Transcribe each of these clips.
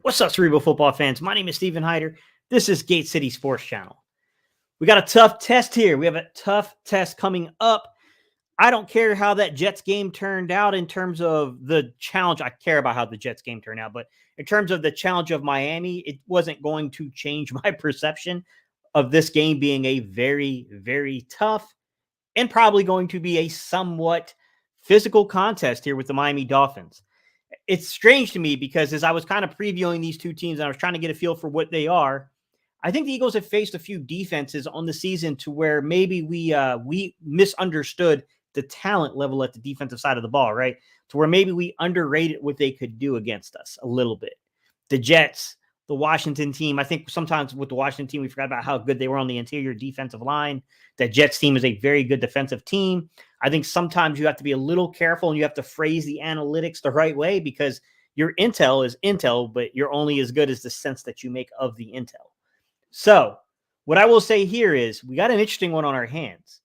What's up, Cerebral football fans? My name is Steven Hyder. This is Gate City Sports Channel. We got a tough test here. We have a tough test coming up. I don't care how that Jets game turned out in terms of the challenge. I care about how the Jets game turned out, but in terms of the challenge of Miami, it wasn't going to change my perception of this game being a very, very tough and probably going to be a somewhat physical contest here with the Miami Dolphins. It's strange to me because as I was kind of previewing these two teams and I was trying to get a feel for what they are, I think the Eagles have faced a few defenses on the season to where maybe we misunderstood the talent level at the defensive side of the ball, right? To where maybe we underrated what they could do against us a little bit. The Jets, the Washington team, I think sometimes with the Washington team, we forgot about how good they were on the interior defensive line. That Jets team is a very good defensive team. I think sometimes you have to be a little careful and you have to phrase the analytics the right way because your intel is intel, but you're only as good as the sense that you make of the intel. So what I will say here is we got an interesting one on our hands.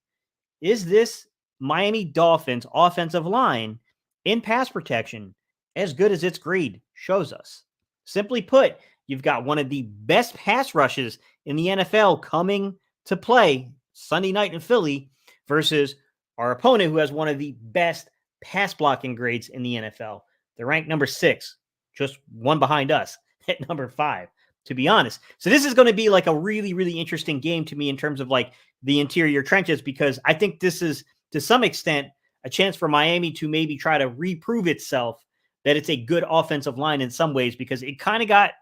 Is this Miami Dolphins offensive line in pass protection as good as its grade shows us? Simply put, you've got one of the best pass rushes in the NFL coming to play Sunday night in Philly versus our opponent who has one of the best pass blocking grades in the NFL. They're ranked number 6, just one behind us at number 5, to be honest. So this is going to be like a really, really interesting game to me in terms of like the interior trenches, because I think this is to some extent a chance for Miami to maybe try to reprove itself that it's a good offensive line in some ways, because it kind of got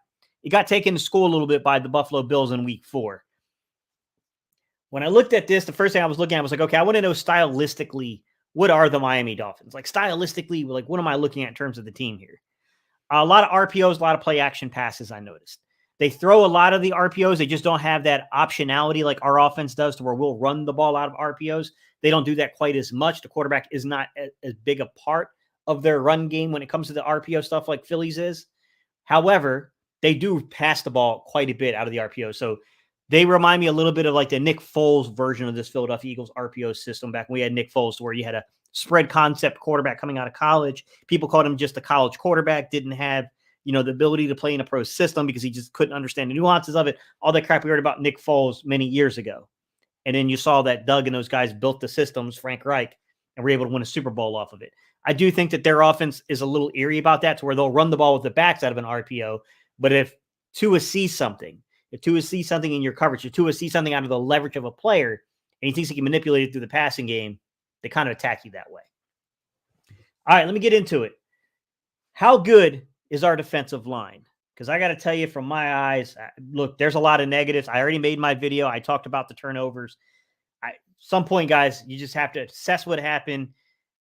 taken to school a little bit by the Buffalo Bills in week 4. When I looked at this, the first thing I was looking at was like, okay, I want to know stylistically, what are the Miami Dolphins? Like stylistically, like what am I looking at in terms of the team here? A lot of RPOs, a lot of play action passes, I noticed. They throw a lot of the RPOs. They just don't have that optionality like our offense does to where we'll run the ball out of RPOs. They don't do that quite as much. The quarterback is not as big a part of their run game when it comes to the RPO stuff like Phillies is. However, they do pass the ball quite a bit out of the RPO. So they remind me a little bit of like the Nick Foles version of this Philadelphia Eagles RPO system back when we had Nick Foles, where you had a spread concept quarterback coming out of college. People called him just a college quarterback, didn't have, the ability to play in a pro system because he just couldn't understand the nuances of it. All that crap we heard about Nick Foles many years ago. And then you saw that Doug and those guys built the systems, Frank Reich, and were able to win a Super Bowl off of it. I do think that their offense is a little eerie about that, to where they'll run the ball with the backs out of an RPO. But if Tua sees something, in your coverage, if Tua sees something out of the leverage of a player, and he thinks he can manipulate it through the passing game, they kind of attack you that way. All right, let me get into it. How good is our defensive line? Because I got to tell you, from my eyes, look, there's a lot of negatives. I already made my video. I talked about the turnovers. Some point, guys, you just have to assess what happened.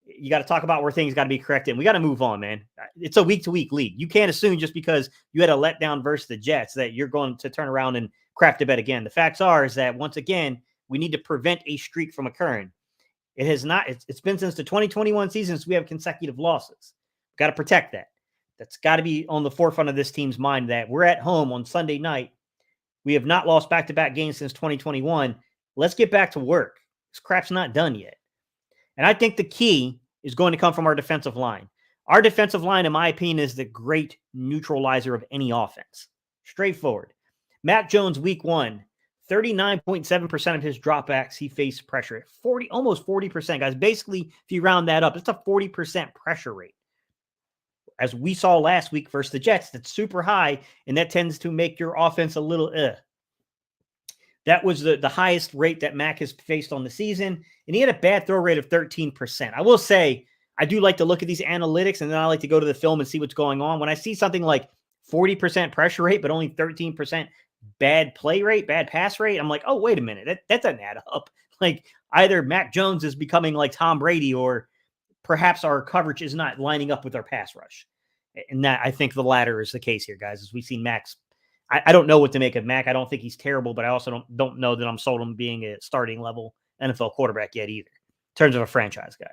You got to talk about where things got to be corrected. And we got to move on, man. It's a week-to-week league. You can't assume just because you had a letdown versus the Jets that you're going to turn around and craft a bet again. The facts are is that, once again, we need to prevent a streak from occurring. It has not. It's been since the 2021 season since we have consecutive losses. Got to protect that. That's got to be on the forefront of this team's mind, that we're at home on Sunday night. We have not lost back-to-back games since 2021. Let's get back to work. This crap's not done yet. And I think the key is going to come from our defensive line. Our defensive line, in my opinion, is the great neutralizer of any offense. Straightforward. Mac Jones, week 1, 39.7% of his dropbacks, he faced pressure. Almost 40%, guys. Basically, if you round that up, it's a 40% pressure rate. As we saw last week versus the Jets, that's super high, and that tends to make your offense a little That was the highest rate that Mac has faced on the season, and he had a bad throw rate of 13%. I will say, I do like to look at these analytics, and then I like to go to the film and see what's going on. When I see something like 40% pressure rate, but only 13% bad play rate, bad pass rate, I'm like, oh, wait a minute. That doesn't add up. Like, either Mac Jones is becoming like Tom Brady, or perhaps our coverage is not lining up with our pass rush. And that, I think the latter is the case here, guys, as we've seen Mac's. I don't know what to make of Mac. I don't think he's terrible, but I also don't know that I'm sold on being a starting level NFL quarterback yet either, in terms of a franchise guy.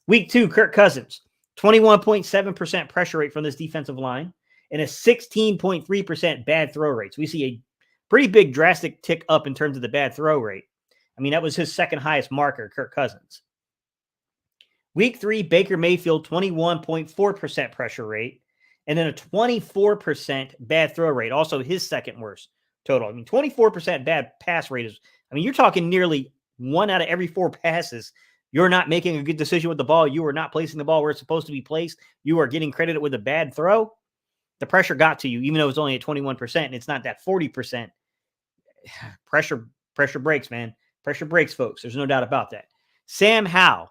Week 2, Kirk Cousins, 21.7% pressure rate from this defensive line and a 16.3% bad throw rate. So we see a pretty big drastic tick up in terms of the bad throw rate. I mean, that was his second highest marker, Kirk Cousins. Week 3, Baker Mayfield, 21.4% pressure rate and then a 24% bad throw rate, also his second worst total. I mean, 24% bad pass rate is, I mean, you're talking nearly 1 out of every 4 passes. You're not making a good decision with the ball. You are not placing the ball where it's supposed to be placed. You are getting credited with a bad throw. The pressure got to you, even though it's only at 21%, and it's not that 40%. Pressure breaks, man. Pressure breaks, folks. There's no doubt about that. Sam Howell,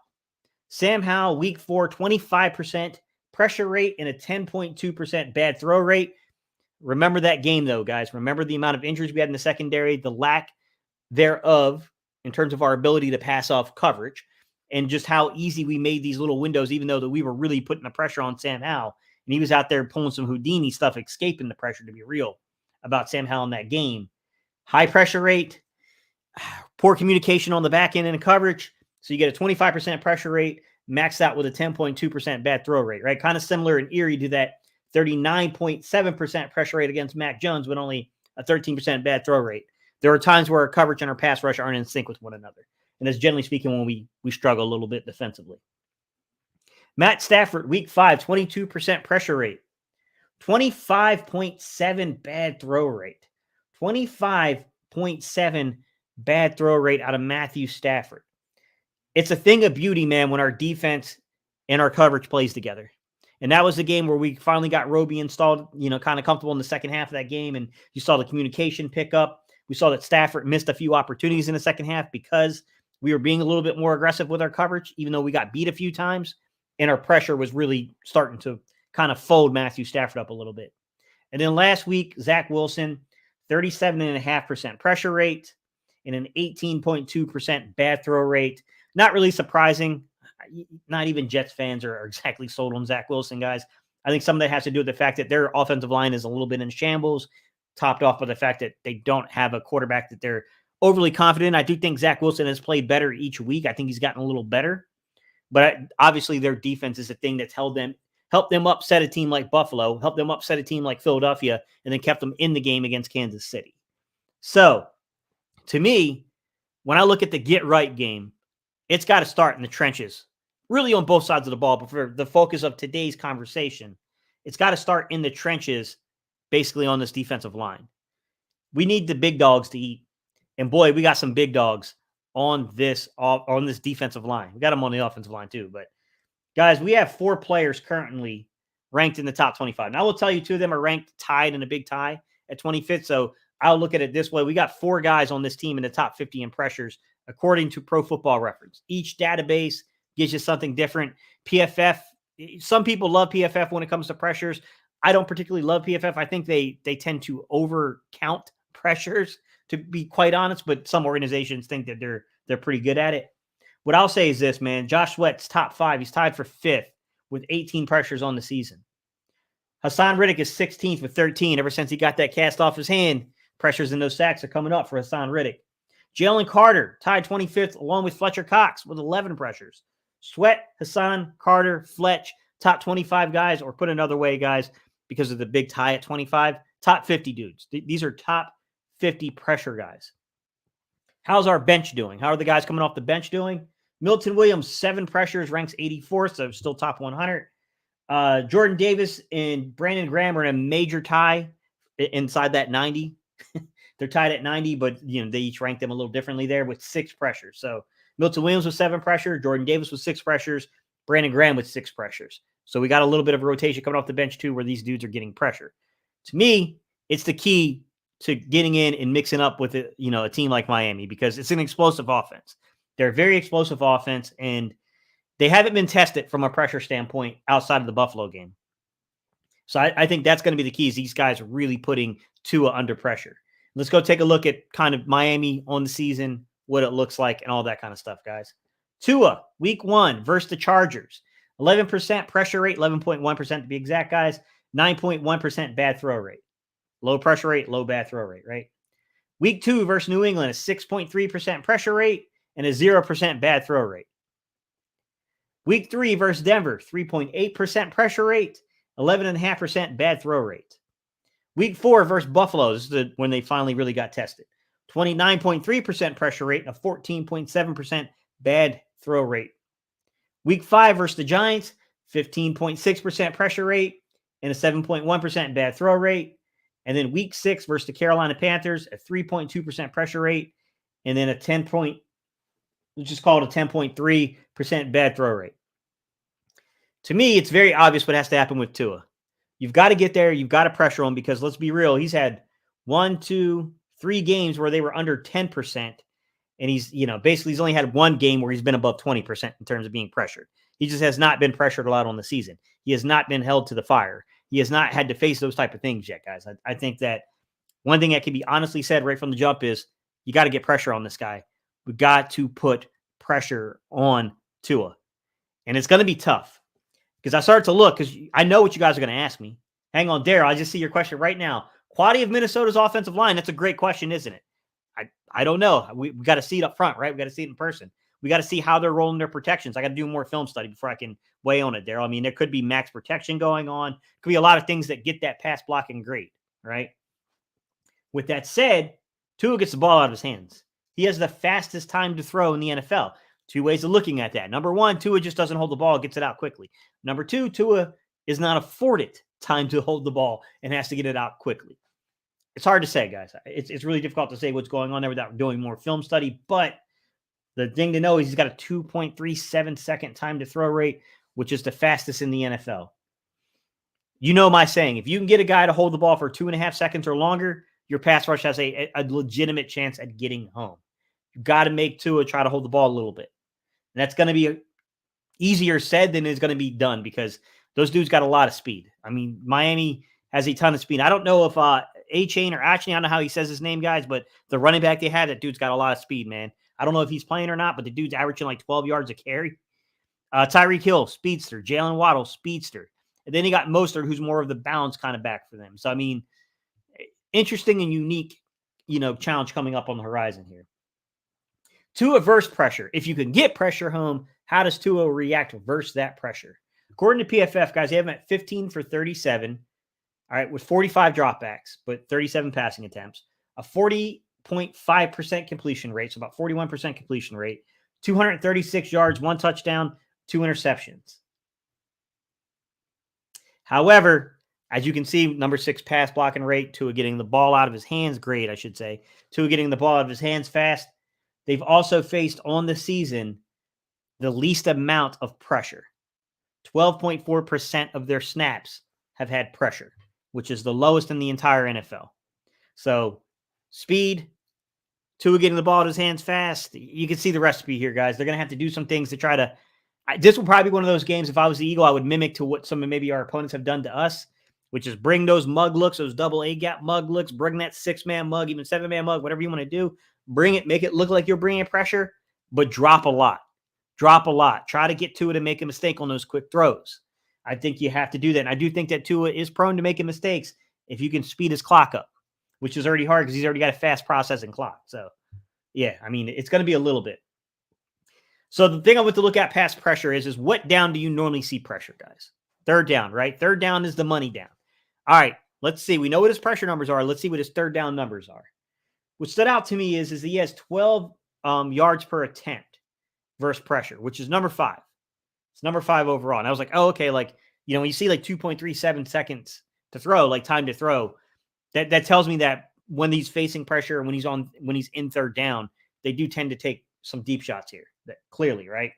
week 4, 25% pressure rate and a 10.2% bad throw rate. Remember that game, though, guys. Remember the amount of injuries we had in the secondary, the lack thereof in terms of our ability to pass off coverage, and just how easy we made these little windows, even though that we were really putting the pressure on Sam Howell. And he was out there pulling some Houdini stuff, escaping the pressure, to be real about Sam Howell in that game. High pressure rate, poor communication on the back end and coverage. So you get a 25% pressure rate, maxed out with a 10.2% bad throw rate, right? Kind of similar and eerie to that 39.7% pressure rate against Mac Jones, but only a 13% bad throw rate. There are times where our coverage and our pass rush aren't in sync with one another. And that's generally speaking when we struggle a little bit defensively. Matt Stafford, week 5, 22% pressure rate, 25.7 bad throw rate, 25.7 bad throw rate out of Matthew Stafford. It's a thing of beauty, man, when our defense and our coverage plays together. And that was the game where we finally got Roby installed, kind of comfortable in the second half of that game. And you saw the communication pick up. We saw that Stafford missed a few opportunities in the second half because we were being a little bit more aggressive with our coverage, even though we got beat a few times. And our pressure was really starting to kind of fold Matthew Stafford up a little bit. And then last week, Zach Wilson, 37.5% pressure rate and an 18.2% bad throw rate. Not really surprising. Not even Jets fans are exactly sold on Zach Wilson, guys. I think some of that has to do with the fact that their offensive line is a little bit in shambles, topped off by the fact that they don't have a quarterback that they're overly confident in. I do think Zach Wilson has played better each week. I think he's gotten a little better. But obviously their defense is the thing that's helped them upset a team like Buffalo, helped them upset a team like Philadelphia, and then kept them in the game against Kansas City. So, to me, when I look at the get-right game, it's got to start in the trenches, really on both sides of the ball. But for the focus of today's conversation, it's got to start in the trenches, basically on this defensive line. We need the big dogs to eat. And boy, we got some big dogs on this defensive line. We got them on the offensive line too. But guys, we have 4 players currently ranked in the top 25. Now, I will tell you 2 of them are ranked tied in a big tie at 25th. So I'll look at it this way. We got 4 guys on this team in the top 50 in pressures, according to Pro Football Reference. Each database gives you something different. PFF, some people love PFF when it comes to pressures. I don't particularly love PFF. I think they tend to overcount pressures, to be quite honest, but some organizations think that they're pretty good at it. What I'll say is this, man. Josh Sweat's top 5. He's tied for 5th with 18 pressures on the season. Haason Reddick is 16th with 13. Ever since he got that cast off his hand, pressures in those sacks are coming up for Haason Reddick. Jalen Carter tied 25th along with Fletcher Cox with 11 pressures. Sweat, Haason, Carter, Fletch, top 25 guys, or put another way, guys, because of the big tie at 25, top 50 dudes. These are top 50 pressure guys. How's our bench doing? How are the guys coming off the bench doing? Milton Williams, 7 pressures, ranks 84th, so still top 100. Jordan Davis and Brandon Graham are in a major tie inside that 90. They're tied at 90, but they each rank them a little differently there with 6 pressures. So Milton Williams with 7 pressures, Jordan Davis with 6 pressures, Brandon Graham with 6 pressures. So we got a little bit of a rotation coming off the bench too, where these dudes are getting pressure. To me, it's the key to getting in and mixing up with a team like Miami, because it's an explosive offense. They're a very explosive offense, and they haven't been tested from a pressure standpoint outside of the Buffalo game. So I think that's going to be the key, is these guys really putting Tua under pressure. Let's go take a look at kind of Miami on the season, what it looks like, and all that kind of stuff, guys. Tua, week 1 versus the Chargers. 11% pressure rate, 11.1% to be exact, guys. 9.1% bad throw rate. Low pressure rate, low bad throw rate, right? Week 2 versus New England, a 6.3% pressure rate and a 0% bad throw rate. Week 3 versus Denver, 3.8% pressure rate, 11.5% bad throw rate. Week 4 versus Buffalo, this is when they finally really got tested. 29.3% pressure rate and a 14.7% bad throw rate. Week 5 versus the Giants, 15.6% pressure rate and a 7.1% bad throw rate. And then week 6 versus the Carolina Panthers, a 3.2% pressure rate, and then let's just call it a 10.3% bad throw rate. To me, it's very obvious what has to happen with Tua. You've got to get there. You've got to pressure him because let's be real. He's had 1, 2, 3 games where they were under 10%. And he's only had 1 game where he's been above 20% in terms of being pressured. He just has not been pressured a lot on the season. He has not been held to the fire. He has not had to face those type of things yet, guys. I think that one thing that can be honestly said right from the jump is you got to get pressure on this guy. We got to put pressure on Tua. And it's going to be tough because I started to look because I know what you guys are going to ask me. Hang on, Daryl. I just see your question right now. Quality of Minnesota's offensive line. That's a great question, isn't it? I don't know. We got to see it up front, right? We got to see it in person. We got to see how they're rolling their protections. I got to do more film study before I can weigh on it, Daryl. I mean, there could be max protection going on. Could be a lot of things that get that pass blocking great, right? With that said, Tua gets the ball out of his hands. He has the fastest time to throw in the NFL. 2 ways of looking at that. Number 1, Tua just doesn't hold the ball, gets it out quickly. Number 2, Tua is not afforded time to hold the ball and has to get it out quickly. It's hard to say, guys. It's really difficult to say what's going on there without doing more film study, but the thing to know is he's got a 2.37 second time to throw rate, which is the fastest in the NFL. You know my saying, if you can get a guy to hold the ball for 2.5 seconds or longer, your pass rush has a legitimate chance at getting home. You've got to make Tua try to hold the ball a little bit. And that's going to be easier said than it's going to be done because those dudes got a lot of speed. I mean, Miami has a ton of speed. I don't know if A-Chain or Achane, I don't know how he says his name, guys, but the running back they had, that dude's got a lot of speed, man. I don't know if he's playing or not, but the dude's averaging like 12 yards a carry. Tyreek Hill, speedster. Jalen Waddle, speedster. And then he got Mostert, who's more of the balance kind of back for them. So, I mean, interesting and unique, challenge coming up on the horizon here. Tua versus pressure. If you can get pressure home, how does Tua react versus that pressure? According to PFF, guys, they have him at 15 for 37, all right, with 45 dropbacks, but 37 passing attempts, a 40.5% completion rate, so about 41% completion rate, 236 yards, 1 touchdown, 2 interceptions. However, as you can see, number 6 pass blocking rate, Tua getting the ball out of his hands, great, I should say. Tua getting the ball out of his hands fast. They've also faced on the season the least amount of pressure. 12.4% of their snaps have had pressure, which is the lowest in the entire NFL. So speed, Tua getting the ball out of his hands fast. You can see the recipe here, guys. They're going to have to do some things to try to this will probably be one of those games. If I was the Eagle, I would mimic to what some of maybe our opponents have done to us, which is bring those mug looks, those double A gap mug looks, bring that 6-man mug, even 7-man mug, whatever you want to do. Bring it, make it look like you're bringing pressure, but drop a lot. Drop a lot. Try to get Tua to make a mistake on those quick throws. I think you have to do that. And I do think that Tua is prone to making mistakes if you can speed his clock up, which is already hard because he's already got a fast processing clock. So, yeah, I mean, it's going to be a little bit. So the thing I want to look at past pressure is what down do you normally see pressure, guys? 3rd down, right? 3rd down is the money down. All right, let's see. We know what his pressure numbers are. Let's see what his 3rd down numbers are. What stood out to me is he has 12 yards per attempt versus pressure, which is number 5. It's number 5 overall. And I was like, oh, okay. Like, when you see like 2.37 seconds to throw, like time to throw, that tells me that when he's facing pressure and when he's in 3rd down, they do tend to take some deep shots here. That clearly, right?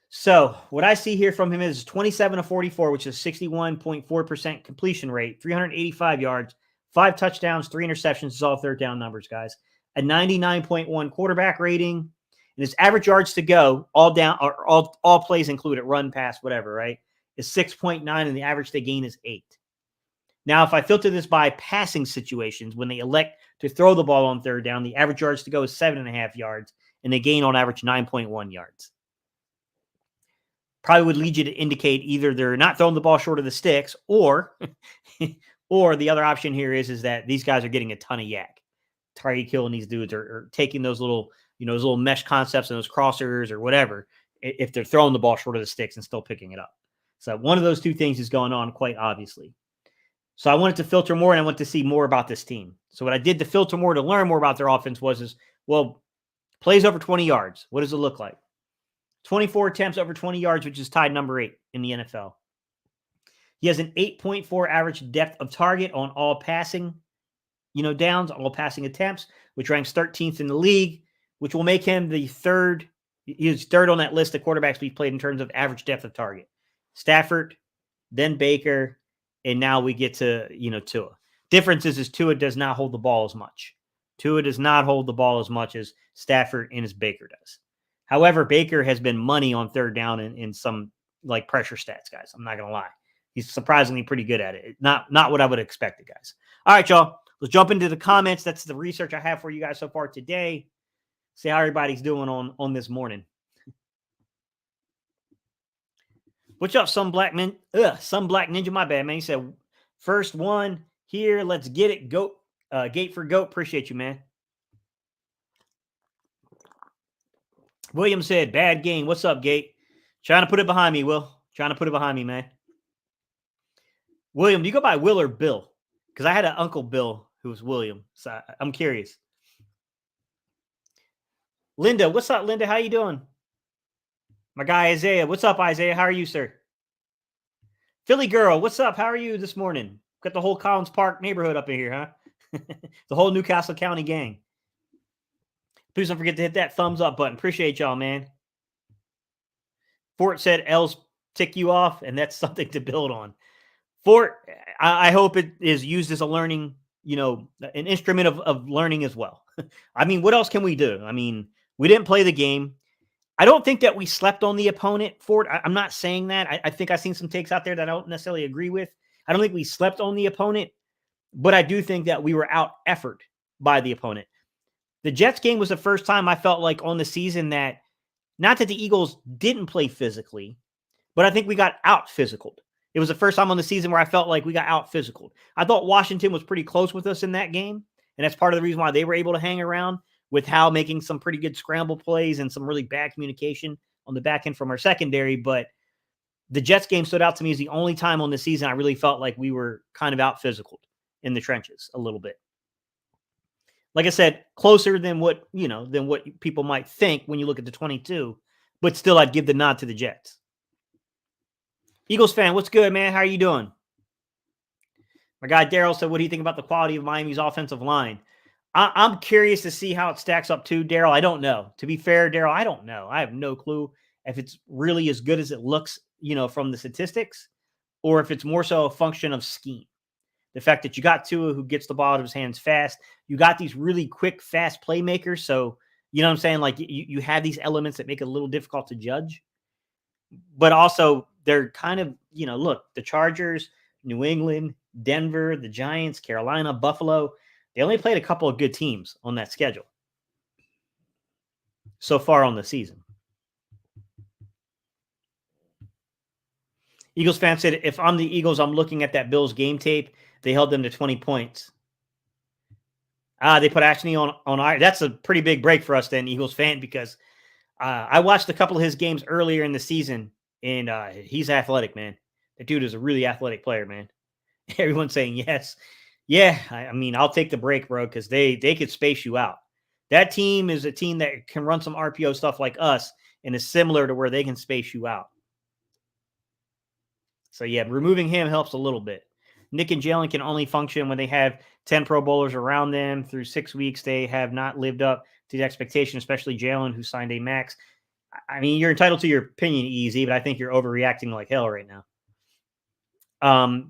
So what I see here from him is 27 of 44, which is 61.4% completion rate, 385 yards, 5 touchdowns, 3 interceptions is all 3rd down numbers, guys. A 99.1 quarterback rating, and his average yards to go, all down, or all plays included, run, pass, whatever, right, is 6.9, and the average they gain is 8. Now, if I filter this by passing situations, when they elect to throw the ball on 3rd down, the average yards to go is 7.5 yards, and they gain on average 9.1 yards. Probably would lead you to indicate either they're not throwing the ball short of the sticks, or the other option here is that these guys are getting a ton of yak. Tyreek Hill and these dudes are taking those little, those little mesh concepts and those crossers or whatever, if they're throwing the ball short of the sticks and still picking it up. So one of those two things is going on quite obviously. So I wanted to filter more, and I wanted to see more about this team. So what I did to filter more, to learn more about their offense was plays over 20 yards. What does it look like? 24 attempts over 20 yards, which is tied number 8 in the NFL. He has an 8.4 average depth of target on all passing, downs, all passing attempts, which ranks 13th in the league, which will make him the third. He's third on that list of quarterbacks we've played in terms of average depth of target. Stafford, then Baker, and now we get to, Tua. Difference is Tua does not hold the ball as much. Tua does not hold the ball as much as Stafford and as Baker does. However, Baker has been money on third down in some like pressure stats, guys. I'm not going to lie. He's surprisingly pretty good at it. Not what I would have expected, guys. All right, y'all. Let's jump into the comments. That's the research I have for you guys so far today. See how everybody's doing on this morning. What's up, some black ninja? My bad, man. He said, first one here. Let's get it. Goat. Gate for goat. Appreciate you, man. William said, bad game. What's up, Gate? Trying to put it behind me, Will. Trying to put it behind me, man. William, do you go by Will or Bill? Because I had an Uncle Bill who was William. So I'm curious. Linda, what's up, Linda? How you doing? My guy, Isaiah. What's up, Isaiah? How are you, sir? Philly girl, what's up? How are you this morning? Got the whole Collins Park neighborhood up in here, huh? The whole Newcastle County gang. Please don't forget to hit that thumbs up button. Appreciate y'all, man. Fort said L's tick you off, and that's something to build on. Fort, I hope it is used as a learning, an instrument of learning as well. I mean, what else can we do? I mean, we didn't play the game. I don't think that we slept on the opponent, Fort. I'm not saying that. I think I've seen some takes out there that I don't necessarily agree with. I don't think we slept on the opponent, but I do think that we were out effort by the opponent. The Jets game was the first time I felt like on the season that, not that the Eagles didn't play physically, but I think we got out physicaled. It was the first time on the season where I felt like we got out physicaled. I thought Washington was pretty close with us in that game, and that's part of the reason why they were able to hang around, with Howe making some pretty good scramble plays and some really bad communication on the back end from our secondary. But the Jets game stood out to me as the only time on the season I really felt like we were kind of out physicaled in the trenches a little bit. Like I said, closer than what people might think when you look at the 22, but still I'd give the nod to the Jets. Eagles fan, what's good, man? How are you doing? My guy Daryl said, what do you think about the quality of Miami's offensive line? I'm curious to see how it stacks up too, Daryl. I don't know. To be fair, Daryl, I don't know. I have no clue if it's really as good as it looks, from the statistics, or if it's more so a function of scheme. The fact that you got Tua who gets the ball out of his hands fast. You got these really quick, fast playmakers. So, you know what I'm saying? Like you have these elements that make it a little difficult to judge. But also they're kind of, look, the Chargers, New England, Denver, the Giants, Carolina, Buffalo, they only played a couple of good teams on that schedule so far on the season. Eagles fan said, if I'm the Eagles, I'm looking at that Bills game tape. They held them to 20 points. They put Ashley on. That's a pretty big break for us then, Eagles fan, because I watched a couple of his games earlier in the season, and he's athletic, man. That dude is a really athletic player, man. Everyone's saying yes. Yeah, I mean, I'll take the break, bro, because they could space you out. That team is a team that can run some RPO stuff like us and is similar to where they can space you out. So, yeah, removing him helps a little bit. Nick and Jalen can only function when they have 10 Pro Bowlers around them. Through 6 weeks, they have not lived up to the expectation, especially Jalen, who signed a max. I mean, you're entitled to your opinion, Easy, but I think you're overreacting like hell right now.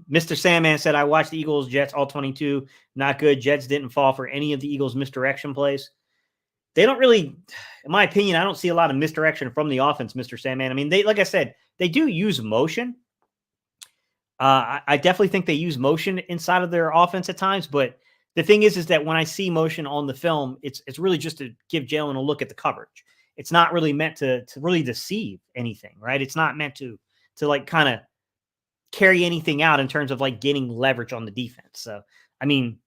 Mr. Sandman said, I watched the Eagles, Jets, all 22. Not good. Jets didn't fall for any of the Eagles' misdirection plays. They don't really, in my opinion, I don't see a lot of misdirection from the offense, Mr. Sandman. I mean, like I said, they do use motion. I definitely think they use motion inside of their offense at times, but the thing is that when I see motion on the film, it's really just to give Jalen a look at the coverage. It's not really meant to really deceive anything, right? It's not meant to like kind of carry anything out in terms of like getting leverage on the defense. So, I mean,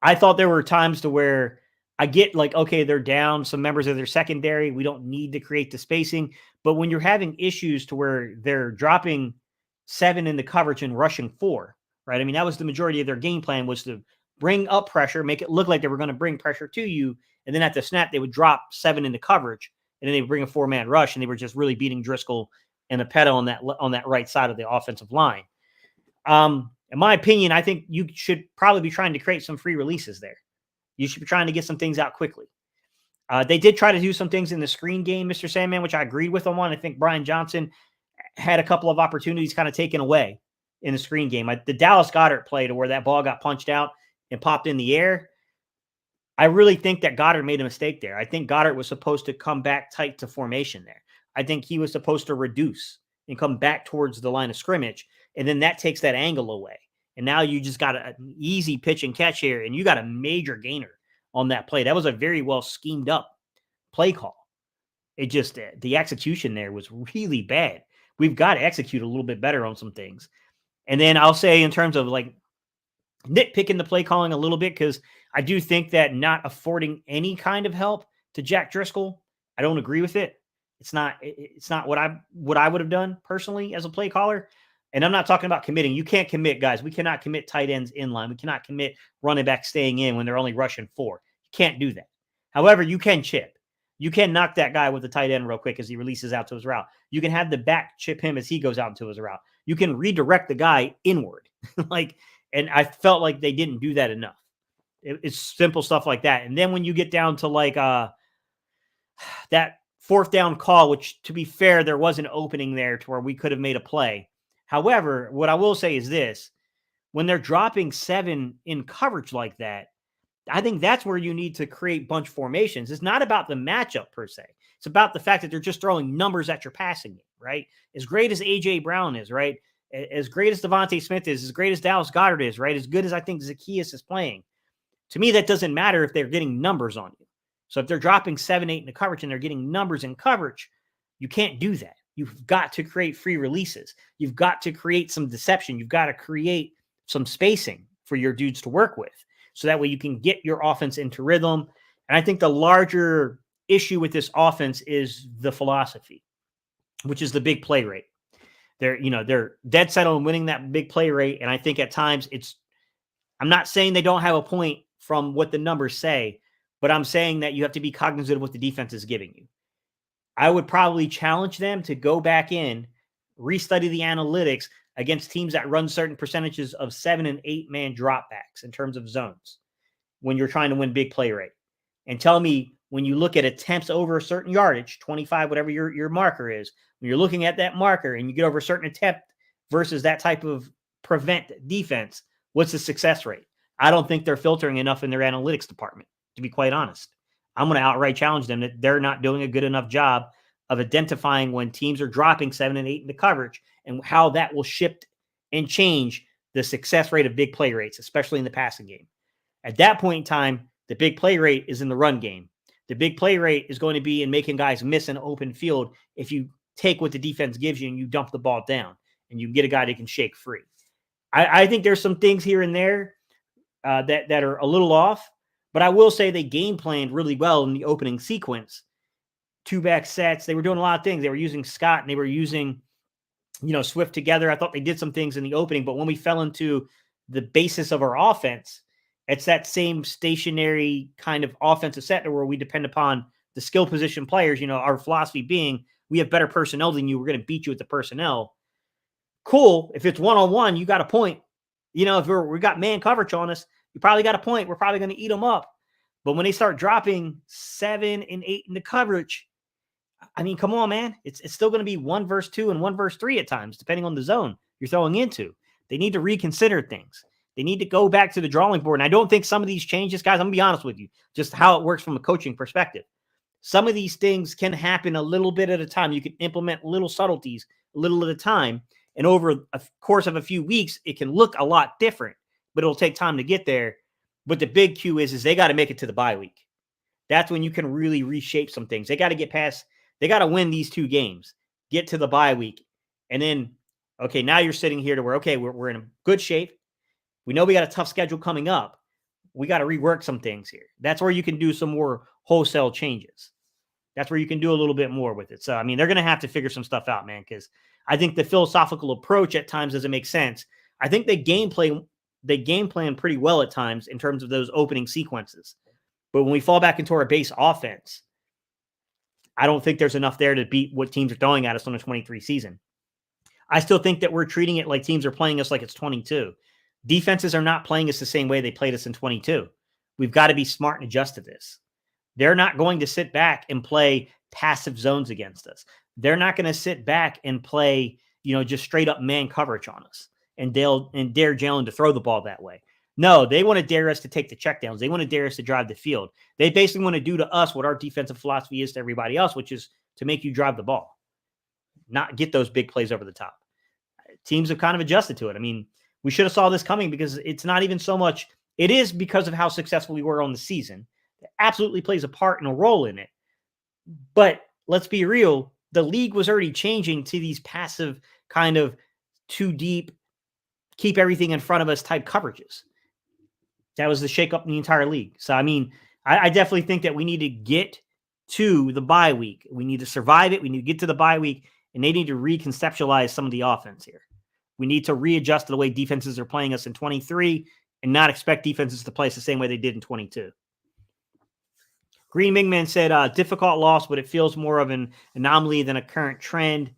I thought there were times to where I get like, okay, they're down some members of their secondary. We don't need to create the spacing. But when you're having issues to where they're dropping 7 in the coverage and rushing 4, right? I mean, that was the majority of their game plan, was to bring up pressure, make it look like they were going to bring pressure to you. And then at the snap, they would drop 7 into coverage, and then they would bring a 4-man rush, and they were just really beating Driscoll and the pedal on that right side of the offensive line. In my opinion, I think you should probably be trying to create some free releases there. You should be trying to get some things out quickly. They did try to do some things in the screen game, Mr. Sandman, which I agreed with them on. I think Brian Johnson had a couple of opportunities kind of taken away in the screen game. The Dallas Goedert play to where that ball got punched out and popped in the air. I really think that Goedert made a mistake there. I think Goedert was supposed to come back tight to formation there. I think he was supposed to reduce and come back towards the line of scrimmage, and then that takes that angle away. And now you just got an easy pitch and catch here, and you got a major gainer on that play. That was a very well schemed up play call. It just, the execution there was really bad. We've got to execute a little bit better on some things. And then I'll say in terms of like nitpicking the play calling a little bit, because I do think that not affording any kind of help to Jack Driscoll, I don't agree with it. It's not what I would have done personally as a play caller. And I'm not talking about committing. You can't commit, guys. We cannot commit tight ends in line. We cannot commit running back staying in when they're only rushing 4. You can't do that. However, you can chip. You can knock that guy with the tight end real quick as he releases out to his route. You can have the back chip him as he goes out into his route. You can redirect the guy inward. And I felt like they didn't do that enough. It's simple stuff like that. And then when you get down to like that 4th down call, which to be fair, there was an opening there to where we could have made a play. However, what I will say is this: when they're dropping 7 in coverage like that, I think that's where you need to create bunch formations. It's not about the matchup per se. It's about the fact that they're just throwing numbers at your passing game, right? As great as A.J. Brown is, right? As great as Devontae Smith is, as great as Dallas Goedert is, right? As good as I think Zacchaeus is playing. To me, that doesn't matter if they're getting numbers on you. So if they're dropping 7, 8 in the coverage and they're getting numbers in coverage, you can't do that. You've got to create free releases. You've got to create some deception. You've got to create some spacing for your dudes to work with. So that way you can get your offense into rhythm. And I think the larger issue with this offense is the philosophy, which is the big play rate. They're dead set on winning that big play rate. And I think at times I'm not saying they don't have a point from what the numbers say, but I'm saying that you have to be cognizant of what the defense is giving you. I would probably challenge them to go back in, restudy the analytics against teams that run certain percentages of 7 and 8 man dropbacks in terms of zones when you're trying to win big play rate. And tell me, when you look at attempts over a certain yardage, 25, whatever your marker is, when you're looking at that marker and you get over a certain attempt versus that type of prevent defense, what's the success rate? I don't think they're filtering enough in their analytics department, to be quite honest. I'm going to outright challenge them that they're not doing a good enough job of identifying when teams are dropping 7 and 8 in the coverage and how that will shift and change the success rate of big play rates, especially in the passing game. At that point in time, the big play rate is in the run game. The big play rate is going to be in making guys miss an open field if you take what the defense gives you and you dump the ball down and you get a guy that can shake free. I think there's some things here and there that are a little off, but I will say they game planned really well in the opening sequence. 2-back sets. They were doing a lot of things. They were using Scott and they were using, Swift together. I thought they did some things in the opening, but when we fell into the basis of our offense, it's that same stationary kind of offensive set where we depend upon the skill position players, our philosophy being we have better personnel than you. We're going to beat you with the personnel. Cool. If it's one-on-one, you got a point. If we got man coverage on us, you probably got a point. We're probably going to eat them up. But when they start dropping 7 and 8 in the coverage, I mean, come on, man. It's still going to be 1 versus 2 and 1 versus 3 at times, depending on the zone you're throwing into. They need to reconsider things. They need to go back to the drawing board. And I don't think some of these changes, guys, I'm going to be honest with you, just how it works from a coaching perspective. Some of these things can happen a little bit at a time. You can implement little subtleties a little at a time. And over a course of a few weeks, it can look a lot different, but it'll take time to get there. But the big cue is they got to make it to the bye week. That's when you can really reshape some things. They got to get past, they got to win these 2 games, get to the bye week. And then, okay, now you're sitting here to where, okay, we're in a good shape. We know we got a tough schedule coming up. We got to rework some things here. That's where you can do some more wholesale changes. That's where you can do a little bit more with it. So, I mean, they're going to have to figure some stuff out, man, because I think the philosophical approach at times doesn't make sense. I think they game plan pretty well at times in terms of those opening sequences. But when we fall back into our base offense, I don't think there's enough there to beat what teams are throwing at us on the 23 season. I still think that we're treating it like teams are playing us like it's 22. Defenses are not playing us the same way they played us in 22. We've got to be smart and adjust to this. They're not going to sit back and play passive zones against us. They're not going to sit back and play, just straight up man coverage on us and dare Jalen to throw the ball that way. No, they want to dare us to take the checkdowns. They want to dare us to drive the field. They basically want to do to us what our defensive philosophy is to everybody else, which is to make you drive the ball, not get those big plays over the top. Teams have kind of adjusted to it. I mean, we should have saw this coming because it's not even so much. It is because of how successful we were on the season. It absolutely plays a part and a role in it. But let's be real. The league was already changing to these passive kind of too deep, keep everything in front of us type coverages. That was the shakeup in the entire league. So, I mean, I definitely think that we need to get to the bye week. We need to survive it. We need to get to the bye week, and they need to reconceptualize some of the offense here. We need to readjust to the way defenses are playing us in 23 and not expect defenses to play us the same way they did in 22. Green Mingman said, difficult loss, but it feels more of an anomaly than a current trend.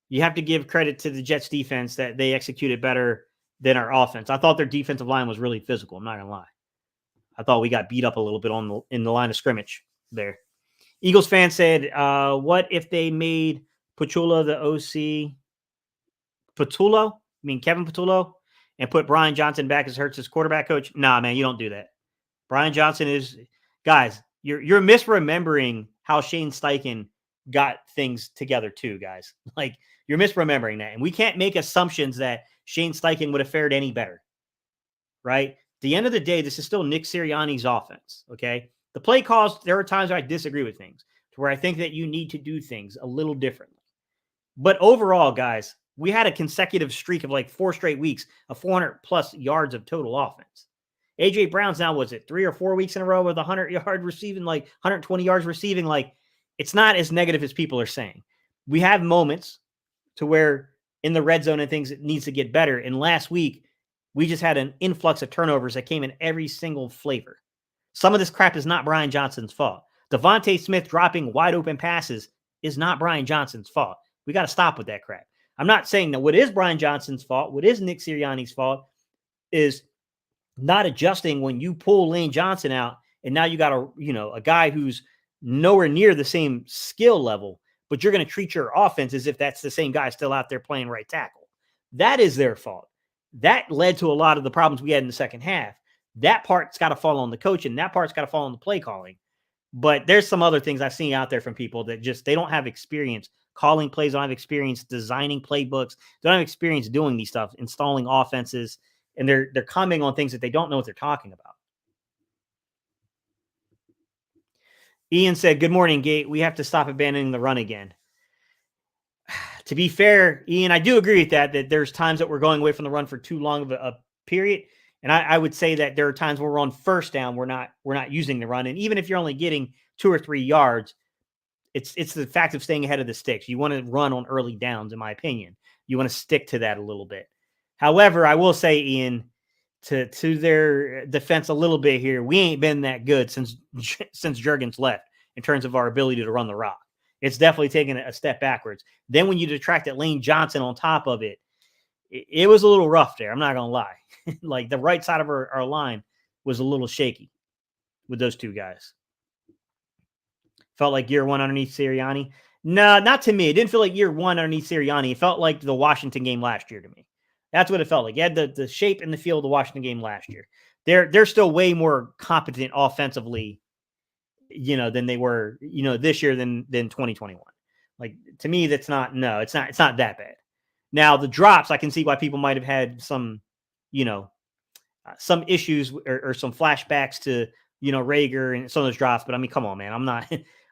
You have to give credit to the Jets defense that they executed better than our offense. I thought their defensive line was really physical. I'm not going to lie. I thought we got beat up a little bit in the line of scrimmage there. Eagles fan said, what if they made Petula the OC? Petullo? I mean, Kevin Petullo? And put Brian Johnson back as Hurts' quarterback coach? Nah, man, you don't do that. Brian Johnson is – guys, you're misremembering how Shane Steichen got things together too, guys. Like, you're misremembering that. And we can't make assumptions that Shane Steichen would have fared any better, right? At the end of the day, this is still Nick Sirianni's offense, okay? The play calls, there are times where I disagree with things, to where I think that you need to do things a little differently. But overall, guys, we had a consecutive streak of like 4 straight weeks of 400-plus yards of total offense. A.J. Brown's now, was it 3 or 4 weeks in a row with 100-yard receiving, like 120 yards receiving? Like, it's not as negative as people are saying. We have moments to where in the red zone and things, it needs to get better. And last week, we just had an influx of turnovers that came in every single flavor. Some of this crap is not Brian Johnson's fault. Devontae Smith dropping wide open passes is not Brian Johnson's fault. We got to stop with that crap. I'm not saying that what is Brian Johnson's fault, what is Nick Sirianni's fault, is not adjusting when you pull Lane Johnson out and now you got a guy who's nowhere near the same skill level, but you're going to treat your offense as if that's the same guy still out there playing right tackle. That is their fault. That led to a lot of the problems we had in the second half. That part's got to fall on the coach, and that part's got to fall on the play calling. But there's some other things I've seen out there from people that just, they don't have experience calling plays, don't have experience designing playbooks, they don't have experience doing these stuff, installing offenses, and they're commenting on things that they don't know what they're talking about. Ian said, good morning, Gate. We have to stop abandoning the run again. To be fair, Ian, I do agree with that there's times that we're going away from the run for too long of a period. And I would say that there are times where we're on first down, we're not using the run. And even if you're only getting 2 or 3 yards, it's the fact of staying ahead of the sticks. You want to run on early downs, in my opinion. You want to stick to that a little bit. However, I will say, Ian, to their defense a little bit here, we ain't been that good since Juergens left in terms of our ability to run the rock. It's definitely taken a step backwards. Then when you detracted Lane Johnson on top of it, it was a little rough there. I'm not going to lie. Like, the right side of our line was a little shaky with those two guys. Felt like year one underneath Sirianni. No, not to me. It didn't feel like year one underneath Sirianni. It felt like the Washington game last year to me. That's what it felt like. You had the shape and the feel of the Washington game last year. They're still way more competent offensively, than they were, this year than 2021. Like, to me, it's not that bad. Now, the drops, I can see why people might have had some issues or some flashbacks to, Rager and some of those drops. But I mean, come on, man.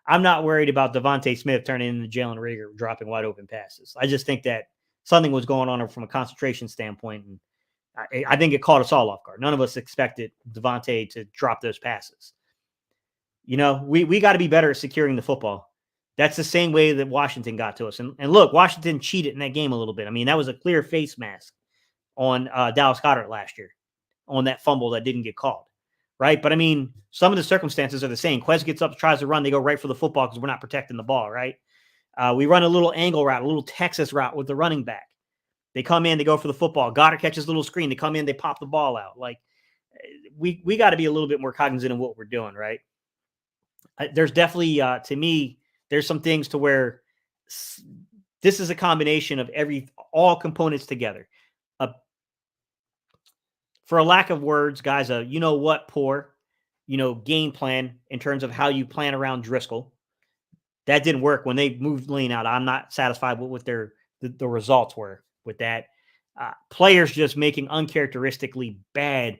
I'm not worried about Devontae Smith turning into Jalen Rager dropping wide open passes. I just think that something was going on from a concentration standpoint. And I think it caught us all off guard. None of us expected Devontae to drop those passes. We got to be better at securing the football. That's the same way that Washington got to us. And look, Washington cheated in that game a little bit. I mean, that was a clear face mask on Dallas Goedert last year on that fumble that didn't get called, right? But, I mean, some of the circumstances are the same. Quez gets up, tries to run. They go right for the football because we're not protecting the ball, right? We run a little angle route, a little Texas route with the running back. They come in, they go for the football. Goddard catches a little screen. They come in, they pop the ball out. Like, we got to be a little bit more cognizant of what we're doing, right? There's definitely, to me, there's some things to where this is a combination of all components together. For a lack of words, guys, poor, game plan in terms of how you plan around Driscoll. That didn't work when they moved Lane out. I'm not satisfied with what the results were with that. Players just making uncharacteristically bad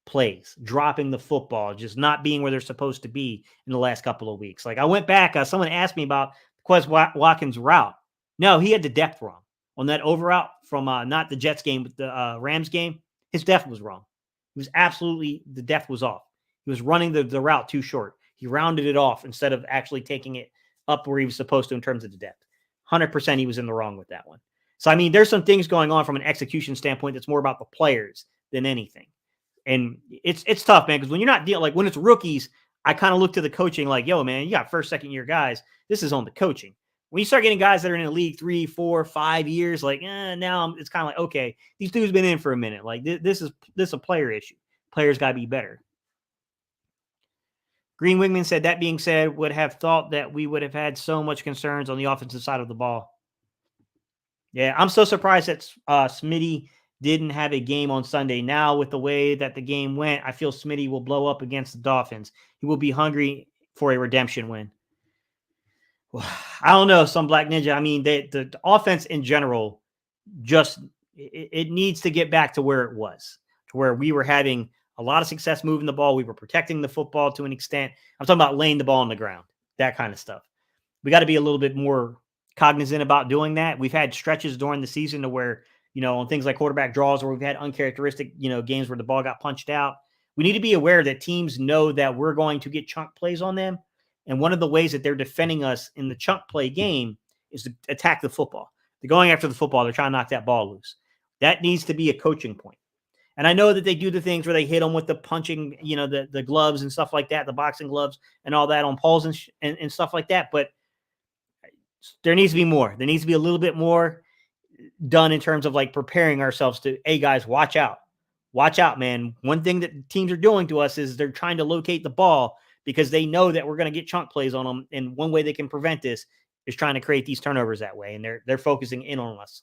plays, dropping the football, just not being where they're supposed to be in the last couple of weeks. Like, I went back, someone asked me about Quez Watkins' route. No, he had the depth wrong on that over route from not the Jets game, but the Rams game. His depth was wrong. The depth was off. He was running the route too short. He rounded it off instead of actually taking it up where he was supposed to in terms of the depth. 100% he was in the wrong with that one. So, I mean, there's some things going on from an execution standpoint that's more about the players than anything. And it's tough, man, because when you're not dealing, like when it's rookies, I kind of look to the coaching like, yo, man, you got first, second year guys. This is on the coaching. When you start getting guys that are in the league 3, 4, 5 years, like, now it's kind of like, okay, these dudes been in for a minute. Like, this is a player issue. Players got to be better. Green Wingman said, that being said, would have thought that we would have had so much concerns on the offensive side of the ball. Yeah, I'm so surprised that Smitty didn't have a game on Sunday. Now, with the way that the game went, I feel Smitty will blow up against the Dolphins. He will be hungry for a redemption win. I don't know, some Black Ninja. I mean, the offense in general, just it needs to get back to where it was, to where we were having a lot of success moving the ball. We were protecting the football to an extent. I'm talking about laying the ball on the ground, that kind of stuff. We got to be a little bit more cognizant about doing that. We've had stretches during the season to where, on things like quarterback draws where we've had uncharacteristic, games where the ball got punched out. We need to be aware that teams know that we're going to get chunk plays on them. And one of the ways that they're defending us in the chunk play game is to attack the football. They're going after the football. They're trying to knock that ball loose. That needs to be a coaching point. And I know that they do the things where they hit them with the punching, the gloves and stuff like that, the boxing gloves and all that on Pauls and stuff like that. But there needs to be more. There needs to be a little bit more done in terms of like preparing ourselves to, hey, guys, watch out. Watch out, man. One thing that teams are doing to us is they're trying to locate the ball because they know that we're going to get chunk plays on them. And one way they can prevent this is trying to create these turnovers that way. And they're focusing in on us.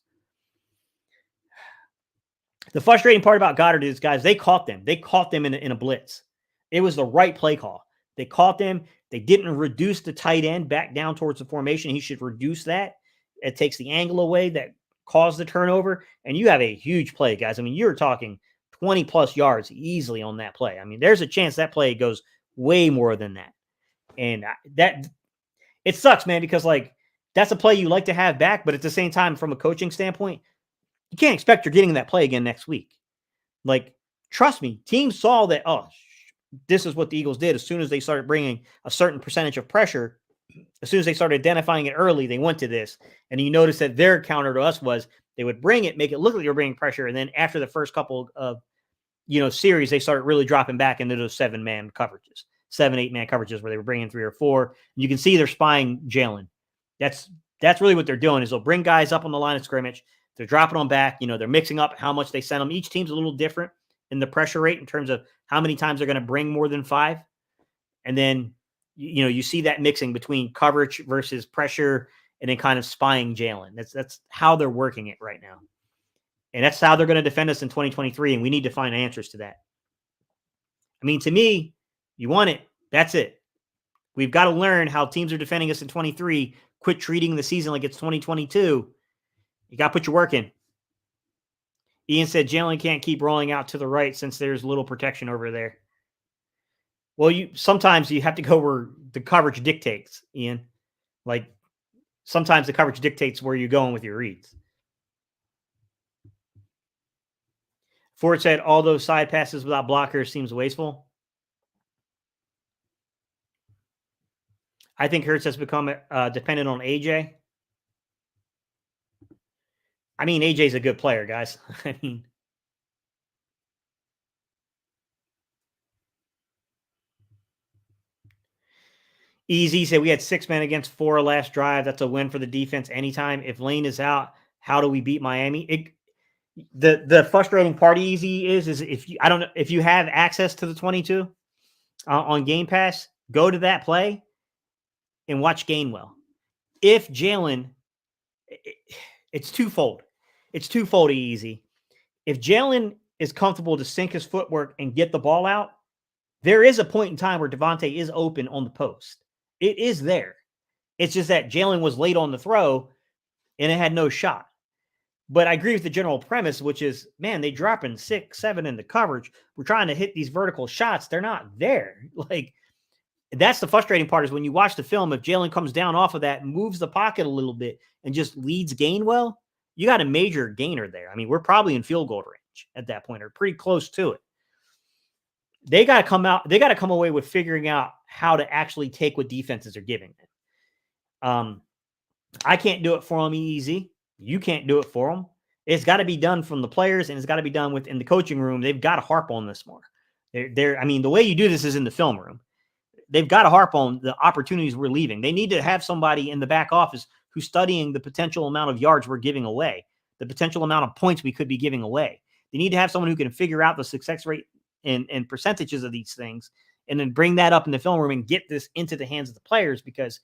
The frustrating part about Goddard is, guys, they caught them. They caught them in a blitz. It was the right play call. They caught them. They didn't reduce the tight end back down towards the formation. He should reduce that. It takes the angle away that caused the turnover. And you have a huge play, guys. I mean, you're talking 20 plus yards easily on that play. I mean, there's a chance that play goes way more than that. And that it sucks, man, because like that's a play you like to have back. But at the same time, from a coaching standpoint, you can't expect you're getting that play again next week. Like, trust me, teams saw that, this is what the Eagles did. As soon as they started bringing a certain percentage of pressure, as soon as they started identifying it early, they went to this. And you notice that their counter to us was they would bring it, make it look like they were bringing pressure. And then after the first couple of, series, they started really dropping back into those 7-man coverages, 7-8-man coverages where they were bringing 3 or 4. You can see they're spying Jalen. That's really what they're doing is they'll bring guys up on the line of scrimmage. They're dropping them back. They're mixing up how much they send them. Each team's a little different in the pressure rate in terms of how many times they're going to bring more than 5. And then, you see that mixing between coverage versus pressure and then kind of spying Jalen. That's how they're working it right now. And that's how they're going to defend us in 2023. And we need to find answers to that. I mean, to me, you want it. That's it. We've got to learn how teams are defending us in 23. Quit treating the season like it's 2022. You got to put your work in. Ian said Jalen can't keep rolling out to the right since there's little protection over there. Well, sometimes you have to go where the coverage dictates, Ian. Like, sometimes the coverage dictates where you're going with your reads. Ford said all those side passes without blockers seems wasteful. I think Hurts has become dependent on AJ. I mean, AJ's a good player, guys. I mean, Easy said we had 6 men against 4 last drive. That's a win for the defense anytime. If Lane is out, how do we beat Miami? The frustrating part, Easy, is if you, I don't know if you have access to the 22 on Game Pass, go to that play and watch Gainwell. If Jalen, it's twofold. It's twofold, Easy. If Jalen is comfortable to sink his footwork and get the ball out, there is a point in time where Devontae is open on the post. It is there. It's just that Jalen was late on the throw and it had no shot. But I agree with the general premise, which is, man, they dropping 6, 7 in the coverage. We're trying to hit these vertical shots. They're not there. Like, that's the frustrating part is when you watch the film, if Jalen comes down off of that, moves the pocket a little bit, and just leads Gainwell, you got a major gainer there. I mean, we're probably in field goal range at that point, or pretty close to it. They got to come out. They got to come away with figuring out how to actually take what defenses are giving them. I can't do it for them easy. You can't do it for them. It's got to be done from the players, and it's got to be done within the coaching room. They've got to harp on this more. I mean, the way you do this is in the film room. They've got to harp on the opportunities we're leaving. They need to have somebody in the back office who's studying the potential amount of yards we're giving away, the potential amount of points we could be giving away. They need to have someone who can figure out the success rate and percentages of these things, and then bring that up in the film room and get this into the hands of the players, because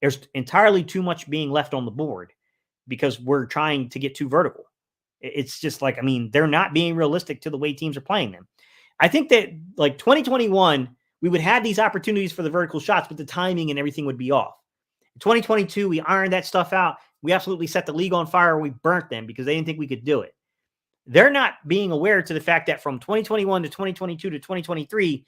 there's entirely too much being left on the board because we're trying to get too vertical. It's just like, I mean, they're not being realistic to the way teams are playing them. I think that like 2021, we would have these opportunities for the vertical shots, but the timing and everything would be off. In 2022, we ironed that stuff out. We absolutely set the league on fire. We burnt them because they didn't think we could do it. They're not being aware to the fact that from 2021 to 2022 to 2023,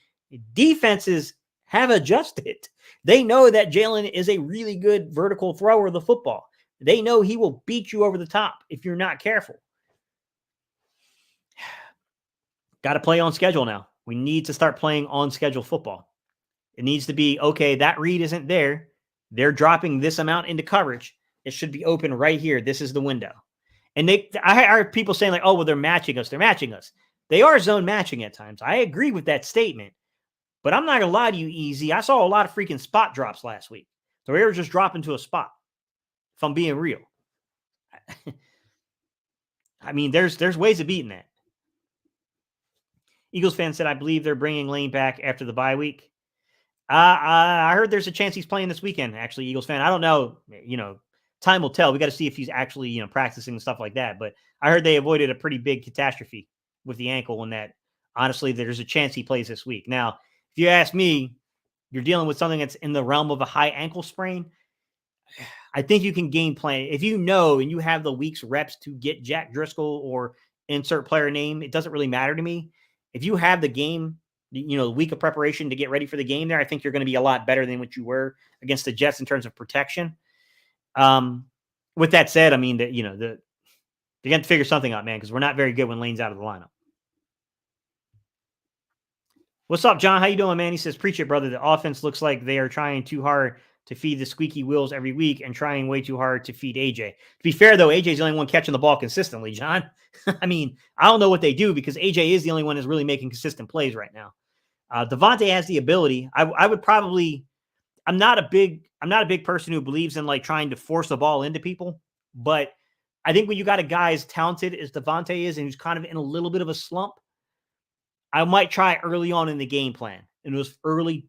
defenses have adjusted. They know that Jalen is a really good vertical thrower of the football. They know he will beat you over the top if you're not careful. Got to play on schedule now. We need to start playing on schedule football. It needs to be, okay, that read isn't there. They're dropping this amount into coverage. It should be open right here. This is the window. And I heard people saying like, oh, well, they're matching us. They're matching us. They are zone matching at times. I agree with that statement. But I'm not going to lie to you, Easy. I saw a lot of freaking spot drops last week. So they were just dropping to a spot, if I'm being real. I mean, there's ways of beating that. Eagles fan said, I believe they're bringing Lane back after the bye week. I heard there's a chance he's playing this weekend, actually, Eagles fan. I don't know. Time will tell. We got to see if he's actually, practicing and stuff like that. But I heard they avoided a pretty big catastrophe with the ankle, and that, honestly, there's a chance he plays this week. Now, if you ask me, you're dealing with something that's in the realm of a high ankle sprain. I think you can game plan. If you know and you have the week's reps to get Jack Driscoll or insert player name, it doesn't really matter to me. If you have the game, the week of preparation to get ready for the game there, I think you're going to be a lot better than what you were against the Jets in terms of protection. With that said, I mean, they got to figure something out, man, because we're not very good when Lane's out of the lineup. What's up, John? How you doing, man? He says, preach it, brother. The offense looks like they are trying too hard to feed the squeaky wheels every week and trying way too hard to feed AJ. To be fair, though, AJ's the only one catching the ball consistently, John. I mean, I don't know what they do because AJ is the only one that's really making consistent plays right now. Devontae has the ability. I would probably – I'm not a big person who believes in like trying to force the ball into people, but I think when you got a guy as talented as Devontae is and who's kind of in a little bit of a slump, I might try early on in the game plan, in those early,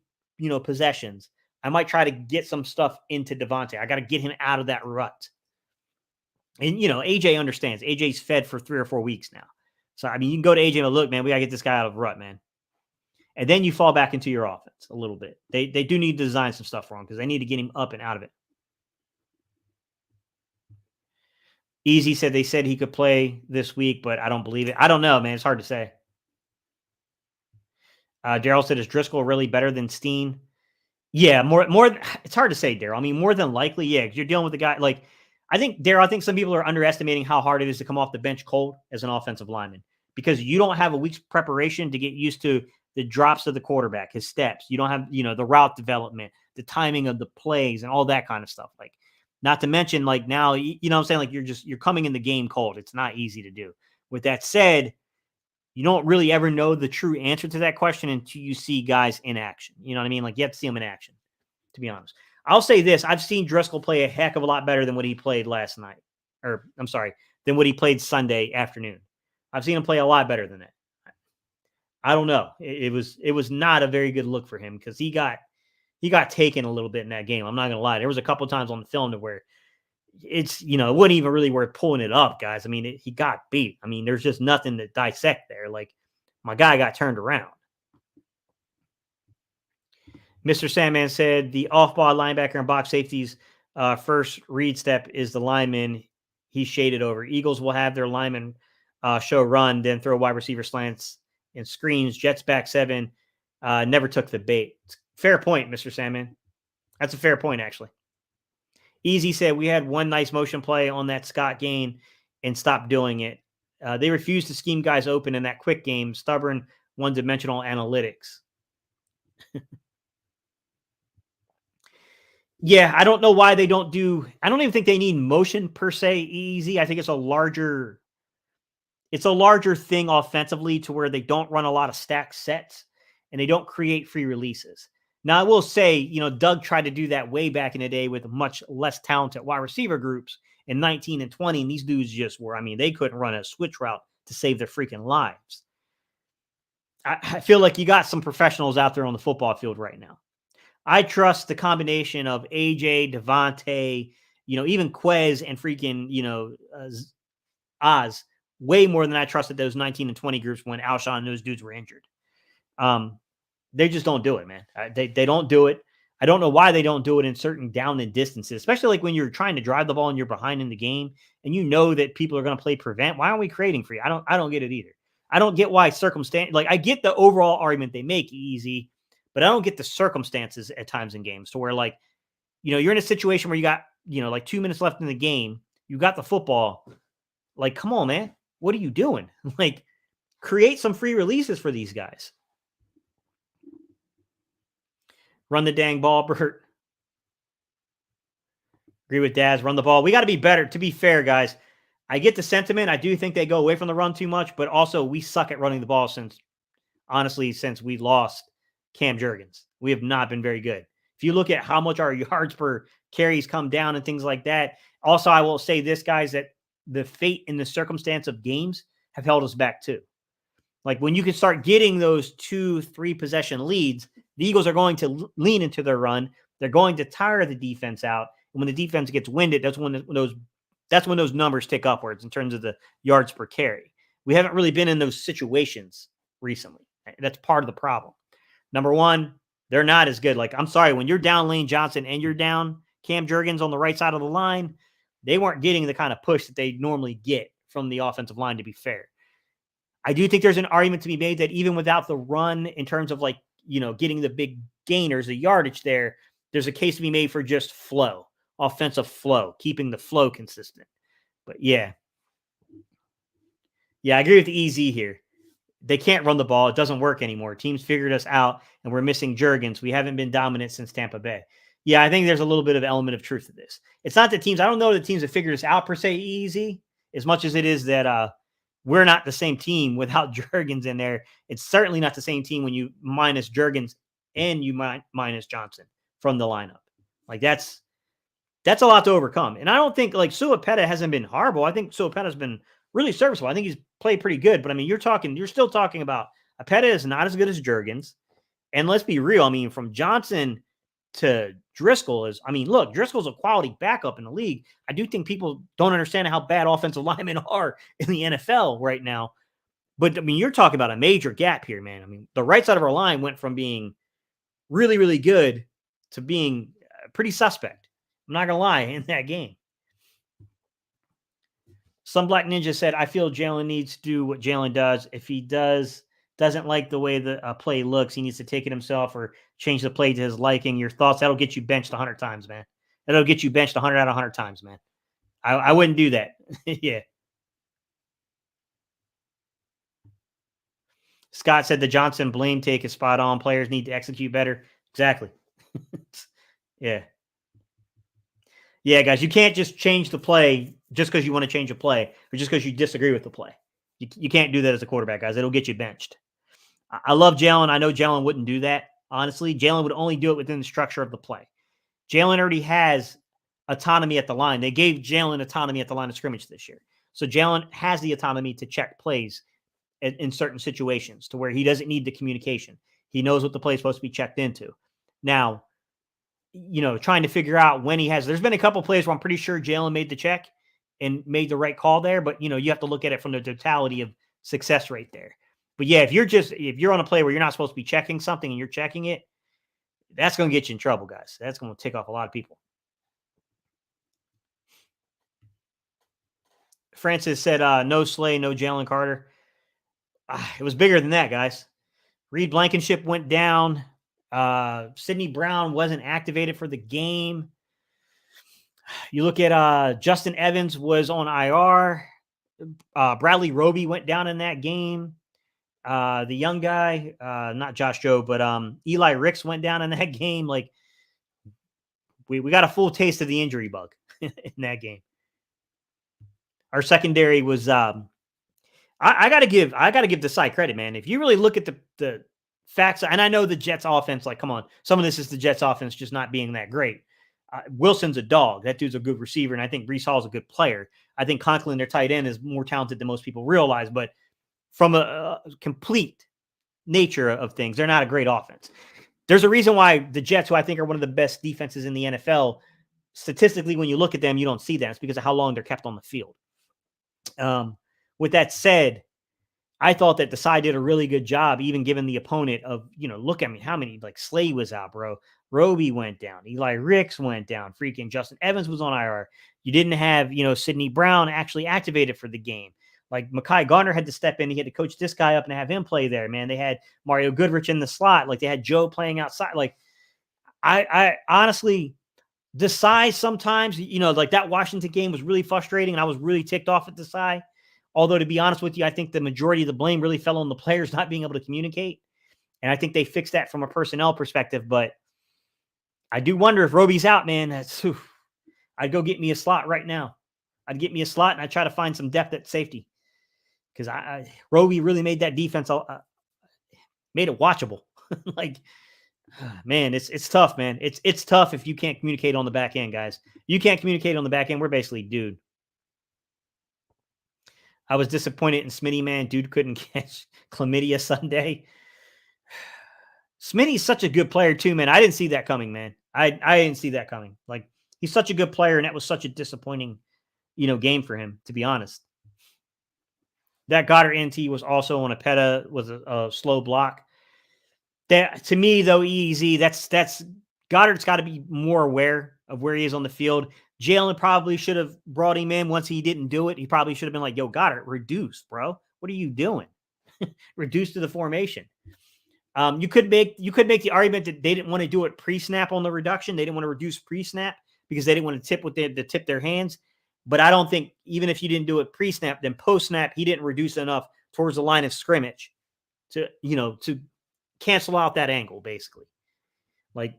possessions. I might try to get some stuff into Devontae. I got to get him out of that rut. And, AJ understands. AJ's fed for 3 or 4 weeks now. So, I mean, you can go to AJ and look, man, we got to get this guy out of the rut, man. And then you fall back into your offense a little bit. They do need to design some stuff for him because they need to get him up and out of it. Easy said they said he could play this week, but I don't believe it. I don't know, man. It's hard to say. Daryl said, is Driscoll really better than Steen? Yeah, more. It's hard to say, Daryl. I mean, more than likely, yeah, because you're dealing with a guy like, I think some people are underestimating how hard it is to come off the bench cold as an offensive lineman because you don't have a week's preparation to get used to the drops of the quarterback, his steps. You don't have, the route development, the timing of the plays and all that kind of stuff. Like, not to mention, like now, what I'm saying? Like you're coming in the game cold. It's not easy to do. With that said, you don't really ever know the true answer to that question until you see guys in action. You know what I mean? Like you have to see them in action, to be honest. I'll say this. I've seen Driscoll play a heck of a lot better than what he played last night. or I'm sorry, than what he played Sunday afternoon. I've seen him play a lot better than that. I don't know. It was not a very good look for him because he got taken a little bit in that game. I'm not gonna lie. There was a couple times on the film to where it's it wasn't even really worth pulling it up, guys. I mean, he got beat. I mean, there's just nothing to dissect there. Like my guy got turned around. Mr. Sandman said the off-ball linebacker and box safeties first read step is the lineman he shaded over. Eagles will have their lineman show run, then throw wide receiver slants and screens. Jets back seven never took the bait. Fair point, Mr. Sandman. That's a fair point, actually. Easy said we had one nice motion play on that Scott gain and stopped doing it. They refused to scheme guys open in that quick game. Stubborn, one-dimensional analytics. Yeah, I don't know why they don't do. I don't even think they need motion per se. Easy. I think it's a larger thing offensively to where they don't run a lot of stack sets and they don't create free releases. Now, I will say, Doug tried to do that way back in the day with much less talented wide receiver groups in 19 and 20. And these dudes just were, they couldn't run a switch route to save their freaking lives. I feel like you got some professionals out there on the football field right now. I trust the combination of AJ, Devontae, even Quez and freaking, Oz way more than I trusted those 19 and 20 groups when Alshon and those dudes were injured. They just don't do it, man. They don't do it. I don't know why they don't do it in certain down and distances, especially like when you're trying to drive the ball and you're behind in the game and you know that people are going to play prevent. Why aren't we creating for you? I don't get it either. I don't get why I get the overall argument they make easy, but I don't get the circumstances at times in games to where you're in a situation where you got, 2 minutes left in the game. You got the football. Like, come on, man. What are you doing? Create some free releases for these guys. Run the dang ball, Bert. Agree with Daz. Run the ball. We got to be better. To be fair, guys, I get the sentiment. I do think they go away from the run too much, but also we suck at running the ball since we lost Cam Jurgens. We have not been very good. If you look at how much our yards per carries come down and things like that. Also, I will say this, guys, that the fate and the circumstance of games have held us back too. Like when you can start getting those 2-3 possession leads, the Eagles are going to lean into their run. They're going to tire the defense out. And when the defense gets winded, that's when those numbers tick upwards in terms of the yards per carry. We haven't really been in those situations recently. That's part of the problem. Number one, they're not as good. Like, I'm sorry, when you're down Lane Johnson and you're down Cam Jurgens on the right side of the line, they weren't getting the kind of push that they normally get from the offensive line, to be fair. I do think there's an argument to be made that even without the run, in terms of getting the big gainers, the yardage there's a case to be made for just flow, offensive flow, keeping the flow consistent. But yeah, I agree with the EZ here. They can't run the ball. It doesn't work anymore. Teams figured us out, and we're missing Jurgens. We haven't been dominant since Tampa Bay. Yeah, I think there's a little bit of element of truth to this. It's not that I don't know the teams that figured us out per se easy, as much as it is that we're not the same team without Jurgens in there. It's certainly not the same team when you minus Jurgens and you minus Johnson from the lineup. That's a lot to overcome. And I don't think Suapeta hasn't been horrible. I think Suapeta's been really serviceable. I think he's played pretty good. But you're still talking about Apeta is not as good as Jurgens. And let's be real. From Johnson to Driscoll look, Driscoll's a quality backup in the league. I do think people don't understand how bad offensive linemen are in the NFL right now. But you're talking about a major gap here, man. The right side of our line went from being really, really good to being pretty suspect. I'm not going to lie, in that game. Some Black Ninja said, I feel Jalen needs to do what Jalen does. If he doesn't like the way the play looks, he needs to take it himself or change the play to his liking. Your thoughts? That'll get you benched 100 times, man. That'll get you benched 100 out of 100 times, man. I wouldn't do that. Yeah. Scott said the Johnson blame take is spot on. Players need to execute better. Exactly. Yeah. Yeah, guys, you can't just change the play just because you want to change a play or just because you disagree with the play. You can't do that as a quarterback, guys. It'll get you benched. I love Jalen. I know Jalen wouldn't do that. Honestly, Jalen would only do it within the structure of the play. Jalen already has autonomy at the line. They gave Jalen autonomy at the line of scrimmage this year. So Jalen has the autonomy to check plays in certain situations to where he doesn't need the communication. He knows what the play is supposed to be checked into. Now, trying to figure out when there's been a couple plays where I'm pretty sure Jalen made the check and made the right call there, but you have to look at it from the totality of success rate there. But yeah, if you're on a play where you're not supposed to be checking something and you're checking it, that's going to get you in trouble, guys. That's going to tick off a lot of people. Francis said, no Slay, no Jalen Carter. It was bigger than that, guys. Reed Blankenship went down. Sidney Brown wasn't activated for the game. You look at Justin Evans was on IR. Bradley Roby went down in that game. The young guy, not Josh Jobe, but Eli Ricks went down in that game. Like we got a full taste of the injury bug in that game. Our secondary was I gotta give the side credit, man. If you really look at the facts, and I know the Jets offense, like, come on, some of this is the Jets offense just not being that great. Wilson's a dog. That dude's a good receiver, and I think Breece Hall's a good player. I think Conklin, their tight end, is more talented than most people realize, but from a complete nature of things, they're not a great offense. There's a reason why the Jets, who I think are one of the best defenses in the NFL, statistically, when you look at them, you don't see that. It's because of how long they're kept on the field. With that said, I thought that the side did a really good job, even given the opponent of, look at me, how many, like Slay was out, bro. Roby went down. Eli Ricks went down. Freaking Justin Evans was on IR. You didn't have, Sidney Brown actually activated for the game. Like Mekhi Garner had to step in. He had to coach this guy up and have him play there, man. They had Mario Goodrich in the slot. Like they had Joe playing outside. Like I honestly, the size sometimes, like that Washington game was really frustrating, and I was really ticked off at the size. Although, to be honest with you, I think the majority of the blame really fell on the players not being able to communicate. And I think they fixed that from a personnel perspective. But I do wonder if Roby's out, man. I'd go get me a slot right now. I'd get me a slot, and I'd try to find some depth at safety. Because Roby really made that defense, made it watchable. Like, man, it's tough, man. It's tough if you can't communicate on the back end, guys. You can't communicate on the back end. We're basically dude. I was disappointed in Smitty, man. Dude couldn't catch chlamydia Sunday. Smitty's such a good player too, man. I didn't see that coming, man. I didn't see that coming. Like, he's such a good player, and that was such a disappointing, game for him, to be honest. That Goddard NT was also on a PETA, was a slow block. That, to me, though, easy. That's Goddard's got to be more aware of where he is on the field. Jalen probably should have brought him in once he didn't do it. He probably should have been like, yo, Goddard, reduce, bro. What are you doing? Reduce to the formation. You could make the argument that they didn't want to do it pre-snap on the reduction. They didn't want to reduce pre-snap because they didn't want to tip what they had to tip their hands. But I don't think, even if you didn't do it pre-snap, then post-snap, he didn't reduce enough towards the line of scrimmage to cancel out that angle, basically. Like,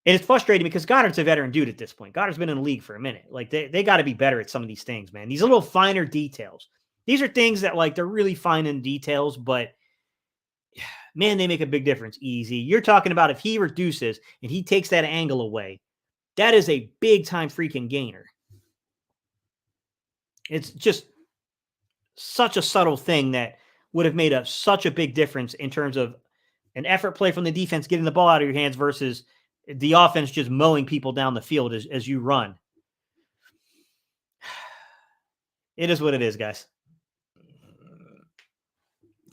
and it's frustrating because Goddard's a veteran dude at this point. Goddard's been in the league for a minute. Like, they got to be better at some of these things, man. These little finer details. These are things that, like, they're really fine in details, but, man, they make a big difference easy. You're talking about if he reduces and he takes that angle away, that is a big-time freaking gainer. It's just such a subtle thing that would have made such a big difference in terms of an effort play from the defense, getting the ball out of your hands versus the offense just mowing people down the field as you run. It is what it is, guys.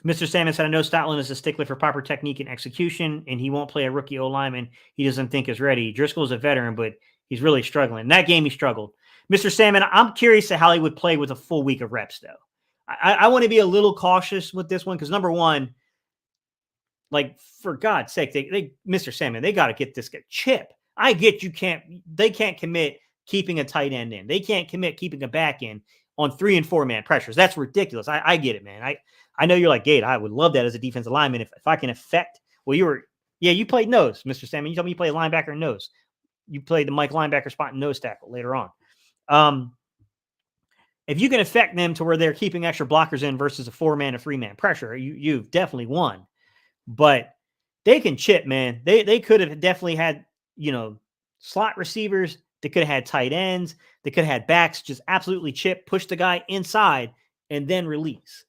Mr. Salmon said, I know Stoutland is a stickler for proper technique and execution, and he won't play a rookie O-lineman he doesn't think is ready. Driscoll is a veteran, but he's really struggling. In that game, he struggled. Mr. Salmon, I'm curious to how he would play with a full week of reps, though. I want to be a little cautious with this one because, number one, like, for God's sake, Mr. Salmon, they got to get this guy. Chip. I get they can't commit keeping a tight end in. They can't commit keeping a back in on 3 and 4 man pressures. That's ridiculous. I get it, man. I know you're like, Gate, I would love that as a defensive lineman if I can affect. Well, you played nose, Mr. Salmon. You told me you played linebacker and nose. You played the Mike linebacker spot and nose tackle later on. If you can affect them to where they're keeping extra blockers in versus a 4-man and 3-man pressure, you've definitely won. But they can chip, man. They could have definitely had, slot receivers They could have had tight ends. They could have had backs just absolutely chip, push the guy inside, and then release.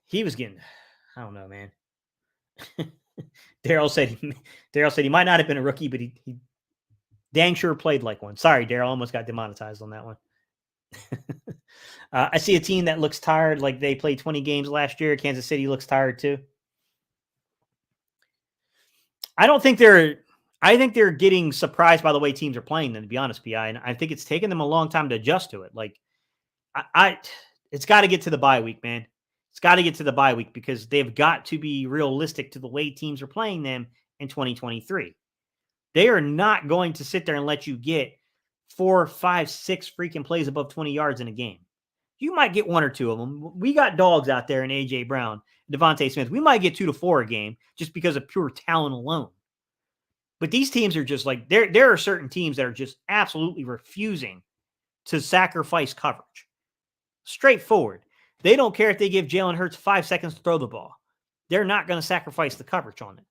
He was getting, I don't know, man. Daryl said he might not have been a rookie, but he dang sure played like one. Sorry, Daryl, almost got demonetized on that one. I see a team that looks tired, like they played 20 games last year. Kansas City looks tired too. I think they're getting surprised by the way teams are playing them, to be honest, PI. And I think it's taken them a long time to adjust to it. Like, it's got to get to the bye week, man. It's got to get to the bye week because they've got to be realistic to the way teams are playing them in 2023. They are not going to sit there and let you get 4, 5, 6 freaking plays above 20 yards in a game. You might get 1 or 2 of them. We got dogs out there in A.J. Brown, Devontae Smith. We might get 2 to 4 a game just because of pure talent alone. But these teams are just like, there are certain teams that are just absolutely refusing to sacrifice coverage. Straightforward. They don't care if they give Jalen Hurts 5 seconds to throw the ball. They're not going to sacrifice the coverage on it.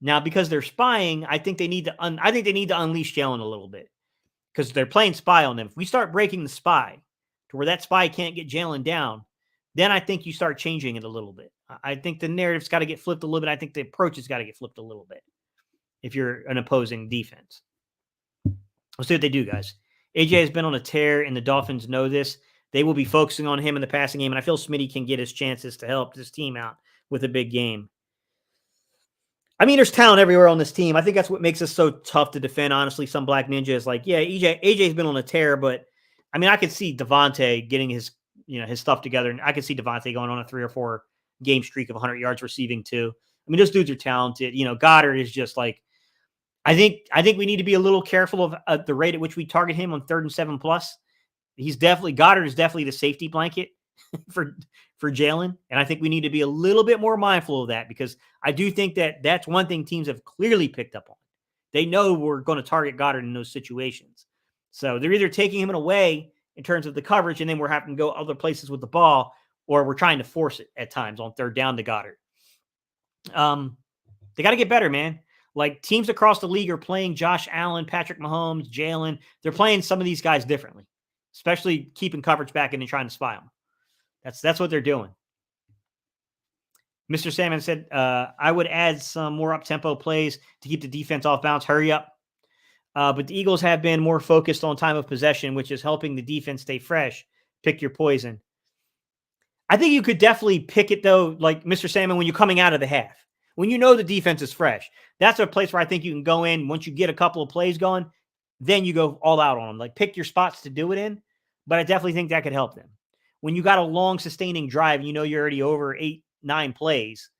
Now, because they're spying, I think they need to unleash Jalen a little bit because they're playing spy on them. If we start breaking the spy to where that spy can't get Jalen down, then I think you start changing it a little bit. I think the narrative's got to get flipped a little bit. I think the approach has got to get flipped a little bit if you're an opposing defense. Let's see what they do, guys. AJ has been on a tear, and the Dolphins know this. They will be focusing on him in the passing game, and I feel Smitty can get his chances to help this team out with a big game. I mean, there's talent everywhere on this team. I think that's what makes us so tough to defend, honestly. Some Black Ninja is like, yeah, AJ's been on a tear, but I mean, I could see Devontae getting his stuff together, and I could see Devontae going on a 3 or 4 game streak of 100 yards receiving too. I mean, those dudes are talented. Goddard is just like, I think we need to be a little careful of the rate at which we target him on 3rd and 7 plus. Goddard is definitely the safety blanket for Jalen. And I think we need to be a little bit more mindful of that because I do think that that's one thing teams have clearly picked up on. They know we're going to target Goddard in those situations. So they're either taking him away in terms of the coverage and then we're having to go other places with the ball, or we're trying to force it at times on 3rd down to Goddard. They got to get better, man. Like teams across the league are playing Josh Allen, Patrick Mahomes, Jalen. They're playing some of these guys differently, especially keeping coverage back and then trying to spy them. That's what they're doing. Mr. Salmon said, I would add some more up-tempo plays to keep the defense off bounds. Hurry up. But the Eagles have been more focused on time of possession, which is helping the defense stay fresh. Pick your poison. I think you could definitely pick it, though, like Mr. Salmon, when you're coming out of the half. When you know the defense is fresh. That's a place where I think you can go in. Once you get a couple of plays going, then you go all out on them. Like, pick your spots to do it in. But I definitely think that could help them. When you got a long, sustaining drive, you're already over 8, 9 plays.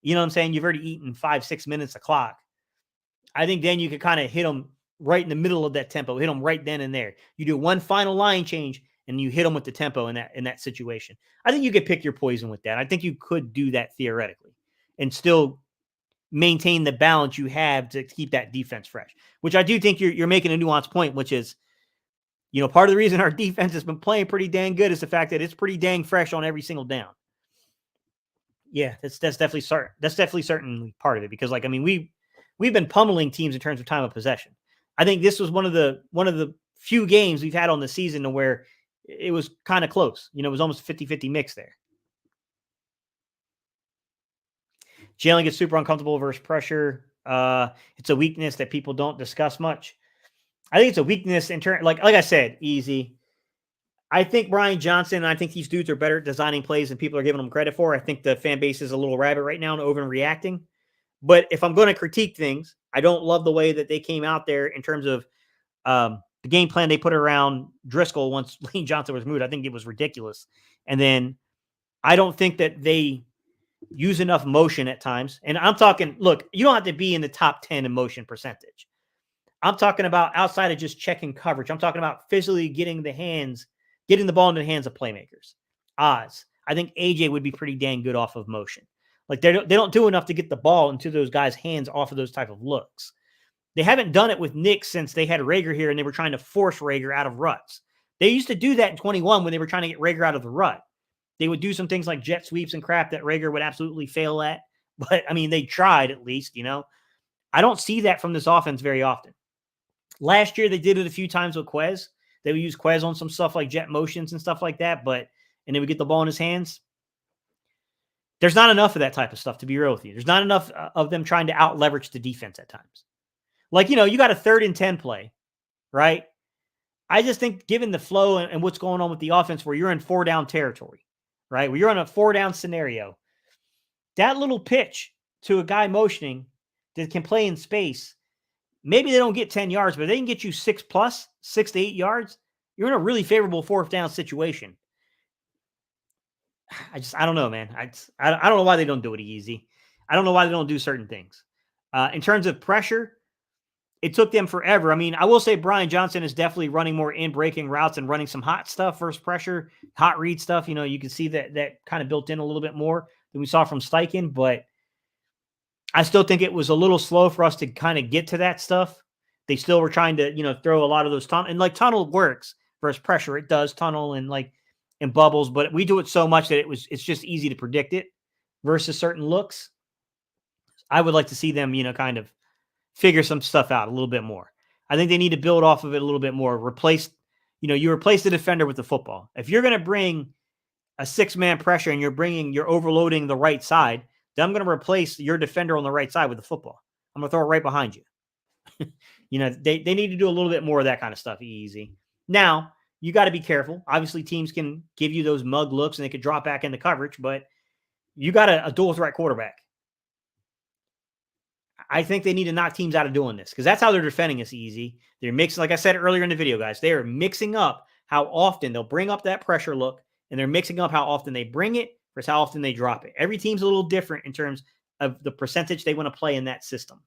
You know what I'm saying? You've already eaten 5, 6 minutes of clock. I think then you could kind of hit them right in the middle of that tempo. Hit them right then and there. You do one final line change, and you hit them with the tempo in that situation. I think you could pick your poison with that. I think you could do that theoretically and still maintain the balance you have to keep that defense fresh, which I do think you're making a nuanced point, which is, part of the reason our defense has been playing pretty dang good is the fact that it's pretty dang fresh on every single down. Yeah, that's definitely certainly part of it because, we've been pummeling teams in terms of time of possession. I think this was one of the few games we've had on the season to where it was kind of close. It was almost a 50-50 mix there. Jalen gets super uncomfortable versus pressure. It's a weakness that people don't discuss much. I think it's a weakness in turn. Like I said, easy. I think Brian Johnson, and I think these dudes are better at designing plays than people are giving them credit for. I think the fan base is a little rabid right now and overreacting. But if I'm going to critique things, I don't love the way that they came out there in terms of the game plan they put around Driscoll once Lane Johnson was moved. I think it was ridiculous. And then I don't think that they use enough motion at times. And I'm talking, look, you don't have to be in the top 10 in motion percentage. I'm talking about outside of just checking coverage. I'm talking about physically getting the ball into the hands of playmakers. Oz. I think AJ would be pretty dang good off of motion. Like they don't do enough to get the ball into those guys' hands off of those type of looks. They haven't done it with Nick since they had Rager here and they were trying to force Rager out of ruts. They used to do that in 21 when they were trying to get Rager out of the rut. They would do some things like jet sweeps and crap that Rager would absolutely fail at. But, they tried at least, I don't see that from this offense very often. Last year, they did it a few times with Quez. They would use Quez on some stuff like jet motions and stuff like that, and they would get the ball in his hands. There's not enough of that type of stuff, to be real with you. There's not enough of them trying to out leverage the defense at times. Like, you got a 3rd and 10 play, right? I just think given the flow and what's going on with the offense where you're in 4-down territory, right? Where you're on a 4-down scenario, that little pitch to a guy motioning that can play in space, maybe they don't get 10 yards, but they can get you 6+ 6 to 8 yards. You're in a really favorable 4th down situation. I don't know, man. I don't know why they don't do it easy. I don't know why they don't do certain things. In terms of pressure, it took them forever. I mean, I will say Brian Johnson is definitely running more in breaking routes and running some hot stuff versus pressure, hot read stuff. You can see that kind of built in a little bit more than we saw from Steichen, but I still think it was a little slow for us to kind of get to that stuff. They still were trying to, throw a lot of those tunnel, and like tunnel works versus pressure. It does tunnel and in bubbles, but we do it so much that it's just easy to predict it versus certain looks. I would like to see them, kind of figure some stuff out a little bit more. I think they need to build off of it a little bit more. You replace the defender with the football. If you're going to bring a 6-man pressure and you're overloading the right side, then I'm going to replace your defender on the right side with the football. I'm going to throw it right behind you. They need to do a little bit more of that kind of stuff. Easy. Now, you got to be careful. Obviously, teams can give you those mug looks and they could drop back into coverage, but you got a dual threat quarterback. I think they need to knock teams out of doing this because that's how they're defending us easy. They're mixing, like I said earlier in the video, guys, they are mixing up how often they'll bring up that pressure look, and they're mixing up how often they bring it versus how often they drop it. Every team's a little different in terms of the percentage they want to play in that system.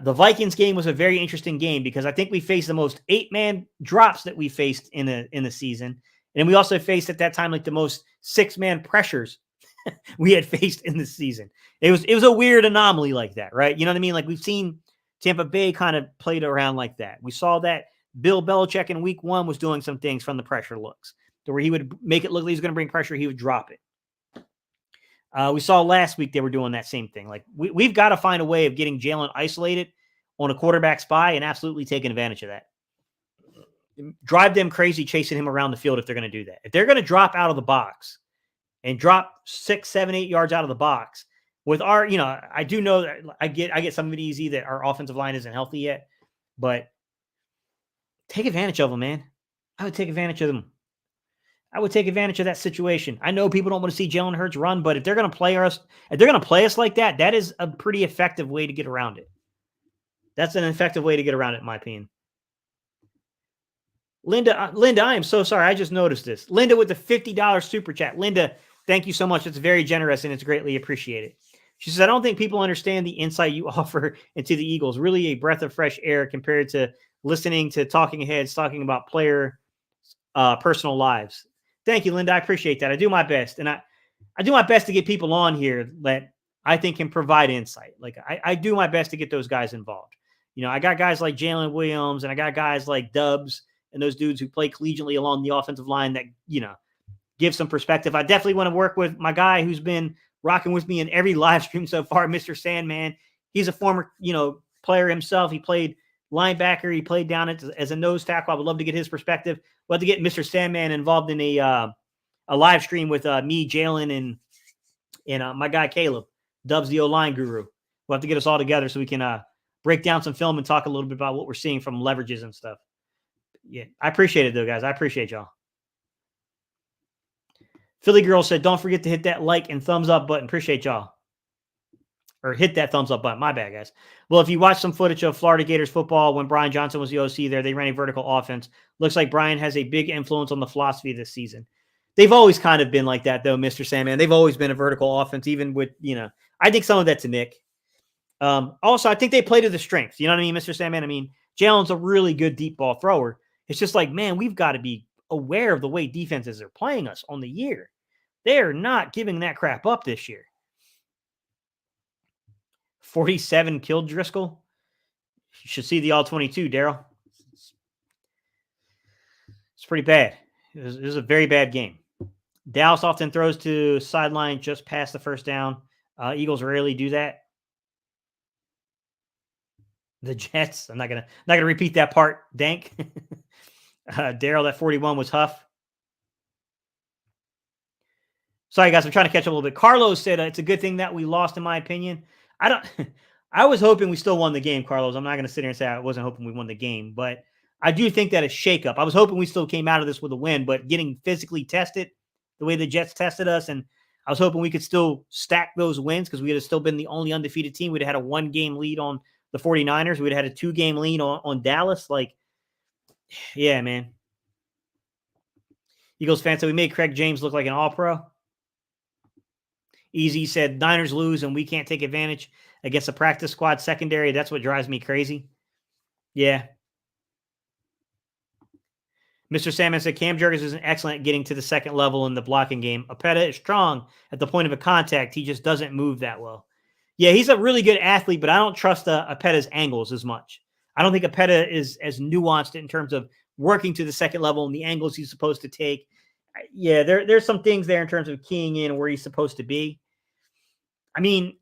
The Vikings game was a very interesting game because I think we faced the most 8-man drops that we faced in the season. And we also faced at that time the most 6-man pressures we had faced in the season. It was a weird anomaly like that, right? You know what I mean? We've seen Tampa Bay kind of played around like that. We saw that Bill Belichick in week 1 was doing some things from the pressure looks to where he would make it look like he was going to bring pressure. He would drop it. We saw last week they were doing that same thing. We've got to find a way of getting Jalen isolated on a quarterback spy and absolutely taking advantage of that. Drive them crazy chasing him around the field if they're going to do that. If they're going to drop out of the box and drop 6, 7, 8 yards out of the box with our, I do know that I get some of it easy that our offensive line isn't healthy yet, but take advantage of them, man. I would take advantage of them. I would take advantage of that situation. I know people don't want to see Jalen Hurts run, but if they're going to play us like that, that is a pretty effective way to get around it. That's an effective way to get around it, in my opinion. Linda, I am so sorry. I just noticed this. Linda with the $50 super chat. Linda, thank you so much. It's very generous and it's greatly appreciated. She says, I don't think people understand the insight you offer into the Eagles. Really a breath of fresh air compared to listening to talking heads talking about player personal lives. Thank you, Linda. I appreciate that. I do my best. And I do my best to get people on here that I think can provide insight. I do my best to get those guys involved. I got guys like Jalen Williams and I got guys like Dubs and those dudes who play collegiately along the offensive line that, give some perspective. I definitely want to work with my guy who's been rocking with me in every live stream so far, Mr. Sandman. He's a former, player himself. He played linebacker. He played down as a nose tackle. I would love to get his perspective. We'll have to get Mr. Sandman involved in a live stream with me, Jalen, and my guy Caleb. Dubs, the O-line guru. We'll have to get us all together so we can break down some film and talk a little bit about what we're seeing from leverages and stuff. Yeah, I appreciate it, though, guys. I appreciate y'all. Philly Girl said, don't forget to hit that like and thumbs up button. Appreciate y'all. Or hit that thumbs up button. My bad, guys. Well, if you watch some footage of Florida Gators football when Brian Johnson was the OC there, they ran a vertical offense. Looks like Brian has a big influence on the philosophy this season. They've always kind of been like that, though, Mr. Sandman. They've always been a vertical offense, even with, I think some of that to Nick. Also, I think they play to the strengths. You know what I mean, Mr. Sandman? I mean, Jalen's a really good deep ball thrower. It's just man, we've got to be aware of the way defenses are playing us on the year. They're not giving that crap up this year. 47 killed Driscoll. You should see the all-22, Daryl. It's pretty bad. It was a very bad game. Dallas often throws to sideline just past the first down. Eagles rarely do that. The Jets. I'm not gonna repeat that part, Dank. Daryl, that 41 was Huff. Sorry, guys, I'm trying to catch up a little bit. Carlos said it's a good thing that we lost, in my opinion. I don't. I was hoping we still won the game, Carlos. I'm not going to sit here and say I wasn't hoping we won the game, but I do think that a shakeup. I was hoping we still came out of this with a win, but getting physically tested the way the Jets tested us, and I was hoping we could still stack those wins because we would have still been the only undefeated team. We'd have had a 1-game lead on the 49ers. We'd have had a 2-game lead on Dallas. Like, yeah, man. Eagles fans said we made Craig James look like an all-pro. Easy said Niners lose and we can't take advantage against a practice squad secondary. That's what drives me crazy. Yeah. Mr. Salmon said Cam Jurgens is excellent at getting to the second level in the blocking game. Apeta is strong at the point of a contact. He just doesn't move that well. Yeah, he's a really good athlete, but I don't trust Apeta's angles as much. I don't think Apeta is as nuanced in terms of working to the second level and the angles he's supposed to take. Yeah, there's some things there in terms of keying in where he's supposed to be. I mean,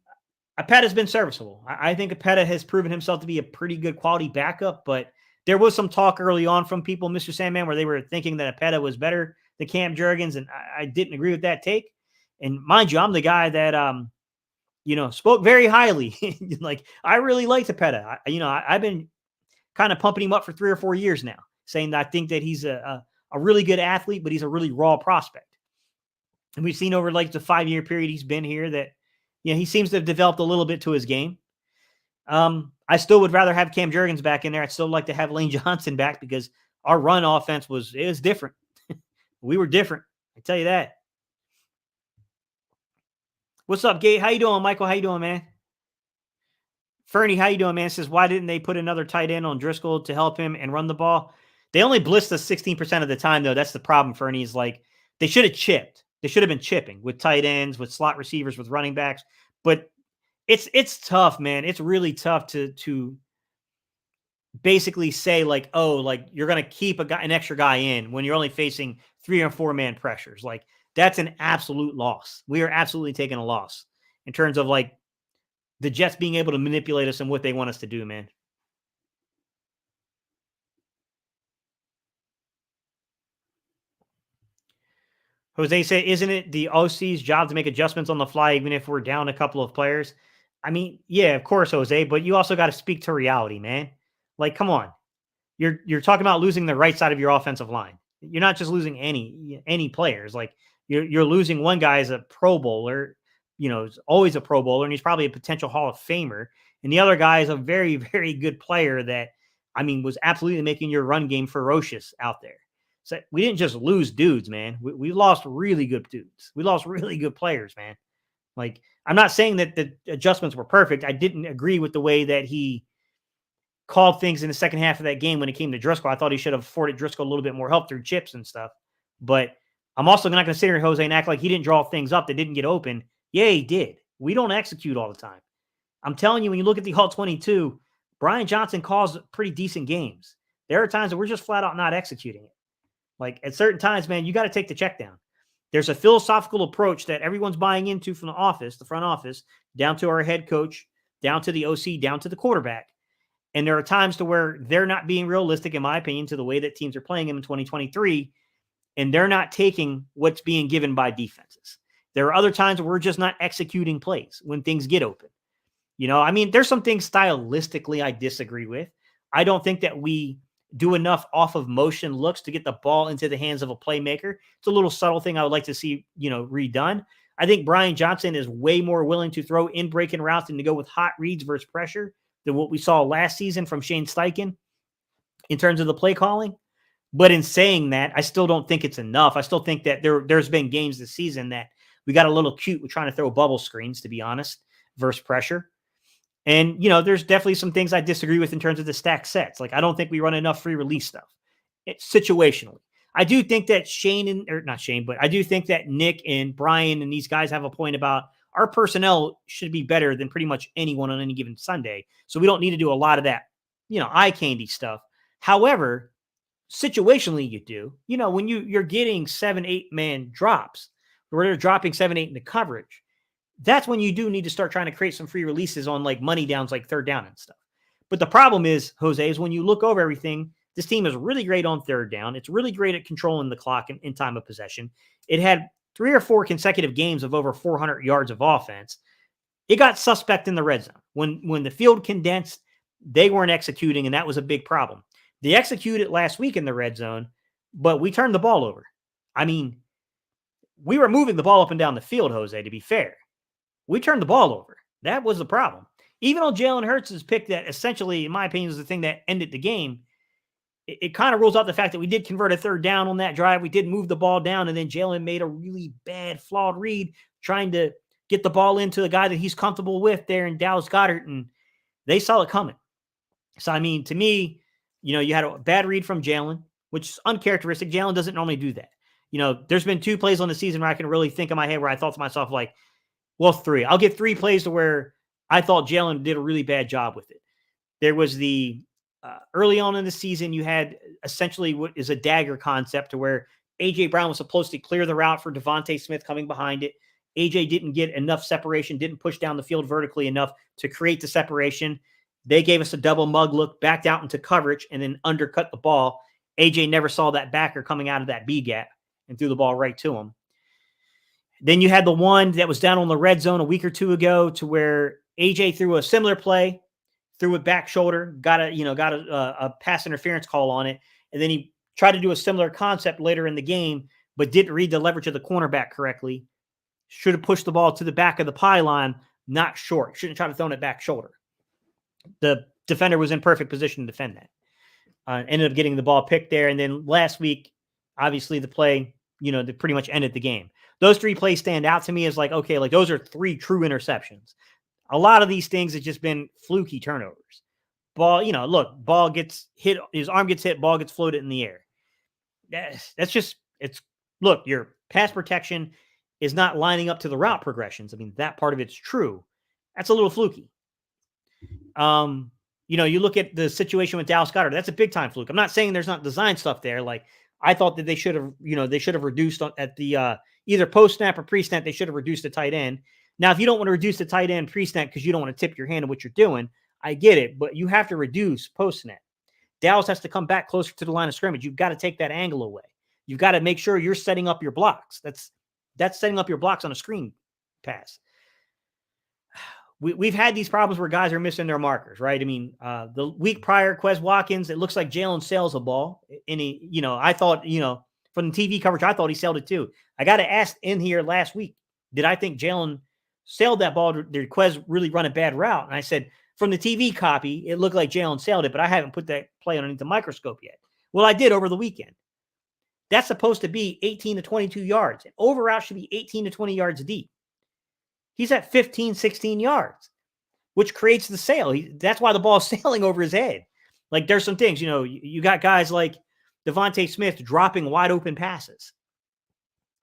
Apeta's been serviceable. I think Apeta has proven himself to be a pretty good quality backup, but there was some talk early on from people, Mr. Sandman, where they were thinking that Apeta was better than Cam Jurgens, and I didn't agree with that take. And mind you, I'm the guy that, spoke very highly. Like, I really liked Apeta. I've been kind of pumping him up for 3 or 4 years now, saying that I think that he's a really good athlete, but he's a really raw prospect. And we've seen over like the 5-year period he's been here that, he seems to have developed a little bit to his game. I still would rather have Cam Jurgens back in there. I'd still like to have Lane Johnson back because our run offense was different. We were different. I tell you that. What's up, Gate? How you doing, Michael? How you doing, man? Fernie, how you doing, man? Says, why didn't they put another tight end on Driscoll to help him and run the ball? They only blitzed us 16% of the time, though. That's the problem, Fernie, is like they should have chipped. They should have been chipping with tight ends, with slot receivers, with running backs. But it's tough, man. It's really tough to basically say like, oh, like you're going to keep an extra guy in when you're only facing 3 or 4 man pressures. Like that's an absolute loss. We are absolutely taking a loss in terms of like the Jets being able to manipulate us and what they want us to do, man. Jose said, isn't it the OC's job to make adjustments on the fly, even if we're down a couple of players? I mean, yeah, of course, Jose, but you also got to speak to reality, man. Like, come on. You're talking about losing the right side of your offensive line. You're not just losing any players. Like you're losing one guy as a Pro Bowler, is always a Pro Bowler, and he's probably a potential Hall of Famer. And the other guy is a very, very good player that, was absolutely making your run game ferocious out there. So we didn't just lose dudes, man. We lost really good dudes. We lost really good players, man. Like, I'm not saying that the adjustments were perfect. I didn't agree with the way that he called things in the second half of that game when it came to Driscoll. I thought he should have afforded Driscoll a little bit more help through chips and stuff. But I'm also not going to sit here, Jose, and act like he didn't draw things up that didn't get open. Yeah, he did. We don't execute all the time. I'm telling you, when you look at the All-22, Brian Johnson calls pretty decent games. There are times that we're just flat out not executing it. Like at certain times, man, you got to take the check down. There's a philosophical approach that everyone's buying into from the front office, down to our head coach, down to the OC, down to the quarterback. And there are times to where they're not being realistic, in my opinion, to the way that teams are playing them in 2023, and they're not taking what's being given by defenses. There are other times where we're just not executing plays when things get open. There's some things stylistically I disagree with. I don't think that we do enough off of motion looks to get the ball into the hands of a playmaker. It's a little subtle thing I would like to see, redone. I think Brian Johnson is way more willing to throw in breaking routes and to go with hot reads versus pressure than what we saw last season from Shane Steichen in terms of the play calling. But in saying that, I still don't think it's enough. I still think that there's been games this season that we got a little cute with trying to throw bubble screens, to be honest, versus pressure. And, there's definitely some things I disagree with in terms of the stack sets. Like, I don't think we run enough free release stuff. It's situationally. I do think that I do think that Nick and Brian and these guys have a point about our personnel should be better than pretty much anyone on any given Sunday. So we don't need to do a lot of that, eye candy stuff. However, situationally you do, when you're getting 7-8 man drops, where they're dropping 7-8 in the coverage, that's when you do need to start trying to create some free releases on like money downs, like third down and stuff. But the problem is, Jose, is when you look over everything, this team is really great on third down. It's really great at controlling the clock in time of possession. It had 3 or 4 consecutive games of over 400 yards of offense. It got suspect in the red zone. When the field condensed, they weren't executing, and that was a big problem. They executed last week in the red zone, but we turned the ball over. I mean, we were moving the ball up and down the field, Jose, to be fair. We turned the ball over. That was the problem. Even on Jalen Hurts' pick that essentially, in my opinion, is the thing that ended the game, it kind of rules out the fact that we did convert a third down on that drive. We did move the ball down, and then Jalen made a really bad, flawed read trying to get the ball into the guy that he's comfortable with there in Dallas Goedert, and they saw it coming. So, I mean, to me, you had a bad read from Jalen, which is uncharacteristic. Jalen doesn't normally do that. There's been 2 plays on the season where I can really think in my head where I thought to myself, like, well, 3. I'll give 3 plays to where I thought Jalen did a really bad job with it. There was the early on in the season, you had essentially what is a dagger concept to where A.J. Brown was supposed to clear the route for Devontae Smith coming behind it. A.J. didn't get enough separation, didn't push down the field vertically enough to create the separation. They gave us a double mug look, backed out into coverage, and then undercut the ball. A.J. never saw that backer coming out of that B gap and threw the ball right to him. Then you had the one that was down on the red zone a week or 2 ago to where A.J. threw a similar play, threw it back shoulder, got a pass interference call on it, and then he tried to do a similar concept later in the game, but didn't read the leverage of the cornerback correctly. Should have pushed the ball to the back of the pylon, not short. Shouldn't try to throw it back shoulder. The defender was in perfect position to defend that. Ended up getting the ball picked there, and then last week, obviously the play, that pretty much ended the game. Those 3 plays stand out to me as like, okay, like those are 3 true interceptions. A lot of these things have just been fluky turnovers. Ball, look, ball gets hit, his arm gets hit, ball gets floated in the air. That's just, look, your pass protection is not lining up to the route progressions. I mean, that part of it's true. That's a little fluky. You look at the situation with Dallas Goedert. That's a big time fluke. I'm not saying there's not design stuff there. Like, I thought that they should have reduced at the either post snap or pre snap. They should have reduced the tight end. Now, if you don't want to reduce the tight end pre snap because you don't want to tip your hand at what you're doing, I get it, but you have to reduce post snap. Dallas has to come back closer to the line of scrimmage. You've got to take that angle away. You've got to make sure you're setting up your blocks. That's setting up your blocks on a screen pass. We've had these problems where guys are missing their markers, right? I mean, the week prior, Quez Watkins, it looks like Jalen sails a ball. And I thought, from the TV coverage, I thought he sailed it too. I got to ask in here last week, did I think Jalen sailed that ball? Did Quez really run a bad route? And I said, from the TV copy, it looked like Jalen sailed it, but I haven't put that play underneath the microscope yet. Well, I did over the weekend. That's supposed to be 18 to 22 yards. An over route should be 18 to 20 yards deep. He's at 15, 16 yards, which creates the sail. That's why the ball is sailing over his head. Like, there's some things, you got guys like Devontae Smith dropping wide open passes.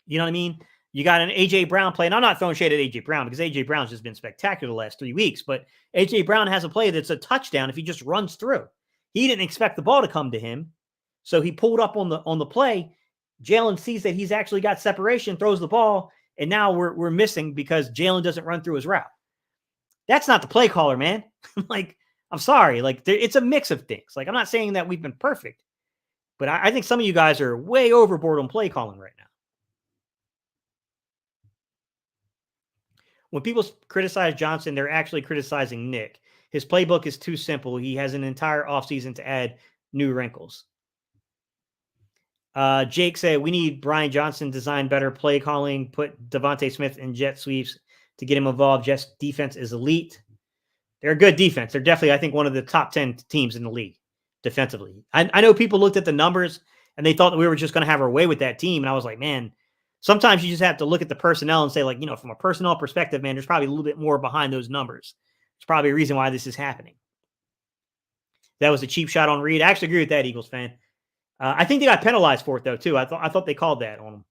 You know what I mean? You got an A.J. Brown play, and I'm not throwing shade at A.J. Brown because A.J. Brown's just been spectacular the last 3 weeks, but A.J. Brown has a play that's a touchdown if he just runs through. He didn't expect the ball to come to him, so he pulled up on the play. Jalen sees that he's actually got separation, throws the ball, and now we're missing because Jalen doesn't run through his route. That's not the play caller, man. Like, I'm sorry. Like, it's a mix of things. Like, I'm not saying that we've been perfect, but I think some of you guys are way overboard on play calling right now. When people criticize Johnson, they're actually criticizing Nick. His playbook is too simple. He has an entire offseason to add new wrinkles. Jake said, we need Brian Johnson design better play calling, put Devontae Smith in jet sweeps to get him involved. Jets defense is elite. They're a good defense. They're definitely, I think, one of the top 10 teams in the league defensively. I know people looked at the numbers and they thought that we were just going to have our way with that team. And I was like, man, sometimes you just have to look at the personnel and say, like, from a personnel perspective, man, there's probably a little bit more behind those numbers. There's probably a reason why this is happening. That was a cheap shot on Reed. I actually agree with that, Eagles fan. I think they got penalized for it, though, too. I thought they called that on them.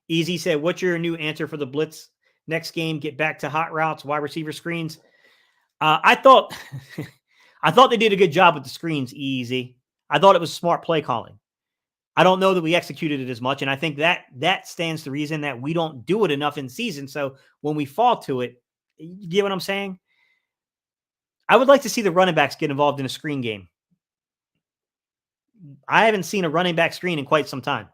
Easy said, what's your new answer for the blitz next game? Get back to hot routes, wide receiver screens. I thought they did a good job with the screens, Easy. I thought it was smart play calling. I don't know that we executed it as much, and I think that stands to reason that we don't do it enough in season. So when we fall to it, you get what I'm saying? I would like to see the running backs get involved in a screen game. I haven't seen a running back screen in quite some time.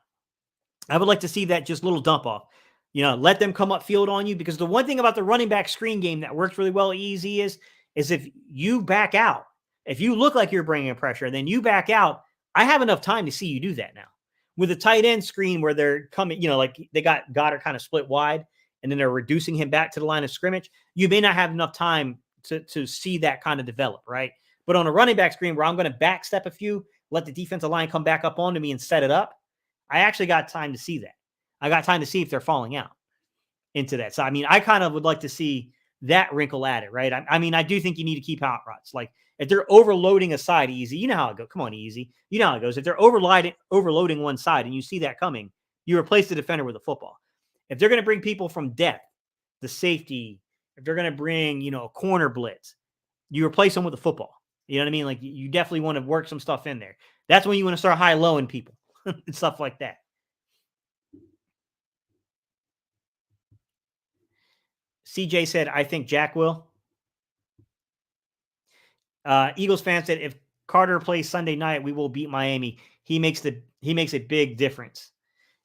I would like to see that just little dump off. Let them come up field on you, because the one thing about the running back screen game that works really well easy is if you back out, if you look like you're bringing pressure, then you back out. I have enough time to see you do that now. With a tight end screen where they're coming, like they got Goddard kind of split wide and then they're reducing him back to the line of scrimmage, you may not have enough time to see that kind of develop, right? But on a running back screen where I'm going to backstep a few, let the defensive line come back up onto me and set it up, I actually got time to see that. I got time to see if they're falling out into that. So, I kind of would like to see that wrinkle at it, right? I do think you need to keep hot rods. Like, if they're overloading a side easy, you know how it goes. Come on, easy. You know how it goes. If they're overloading one side and you see that coming, you replace the defender with a football. If they're going to bring people from depth, the safety, if they're going to bring, a corner blitz, you replace them with a football. You know what I mean? Like, you definitely want to work some stuff in there. That's when you want to start high-lowing people and stuff like that. CJ said, I think Jack will. Eagles fan said, if Carter plays Sunday night, we will beat Miami. He makes a big difference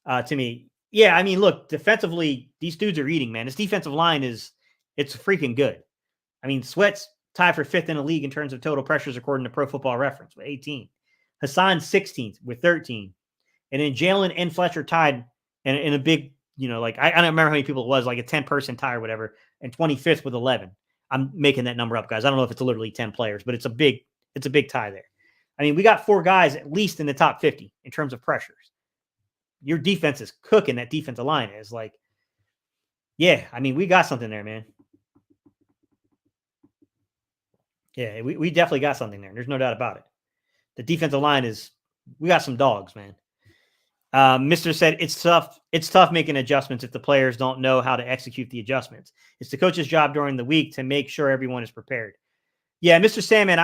to me. Yeah, look, defensively, these dudes are eating, man. This defensive line it's freaking good. Sweat's tied for 5th in the league in terms of total pressures, according to Pro Football Reference, with 18. Haason 16th with 13. And then Jalen and Fletcher tied in a big, I don't remember how many people it was, like a 10-person tie or whatever, and 25th with 11. I'm making that number up, guys. I don't know if it's literally 10 players, but it's a big tie there. We got 4 guys at least in the top 50 in terms of pressures. Your defense is cooking. That defensive line is like, yeah, we got something there, man. Yeah, we definitely got something there. There's no doubt about it. The defensive line we got some dogs, man. Mr. said, it's tough making adjustments if the players don't know how to execute the adjustments. It's the coach's job during the week to make sure everyone is prepared. Yeah, Mr. Sandman,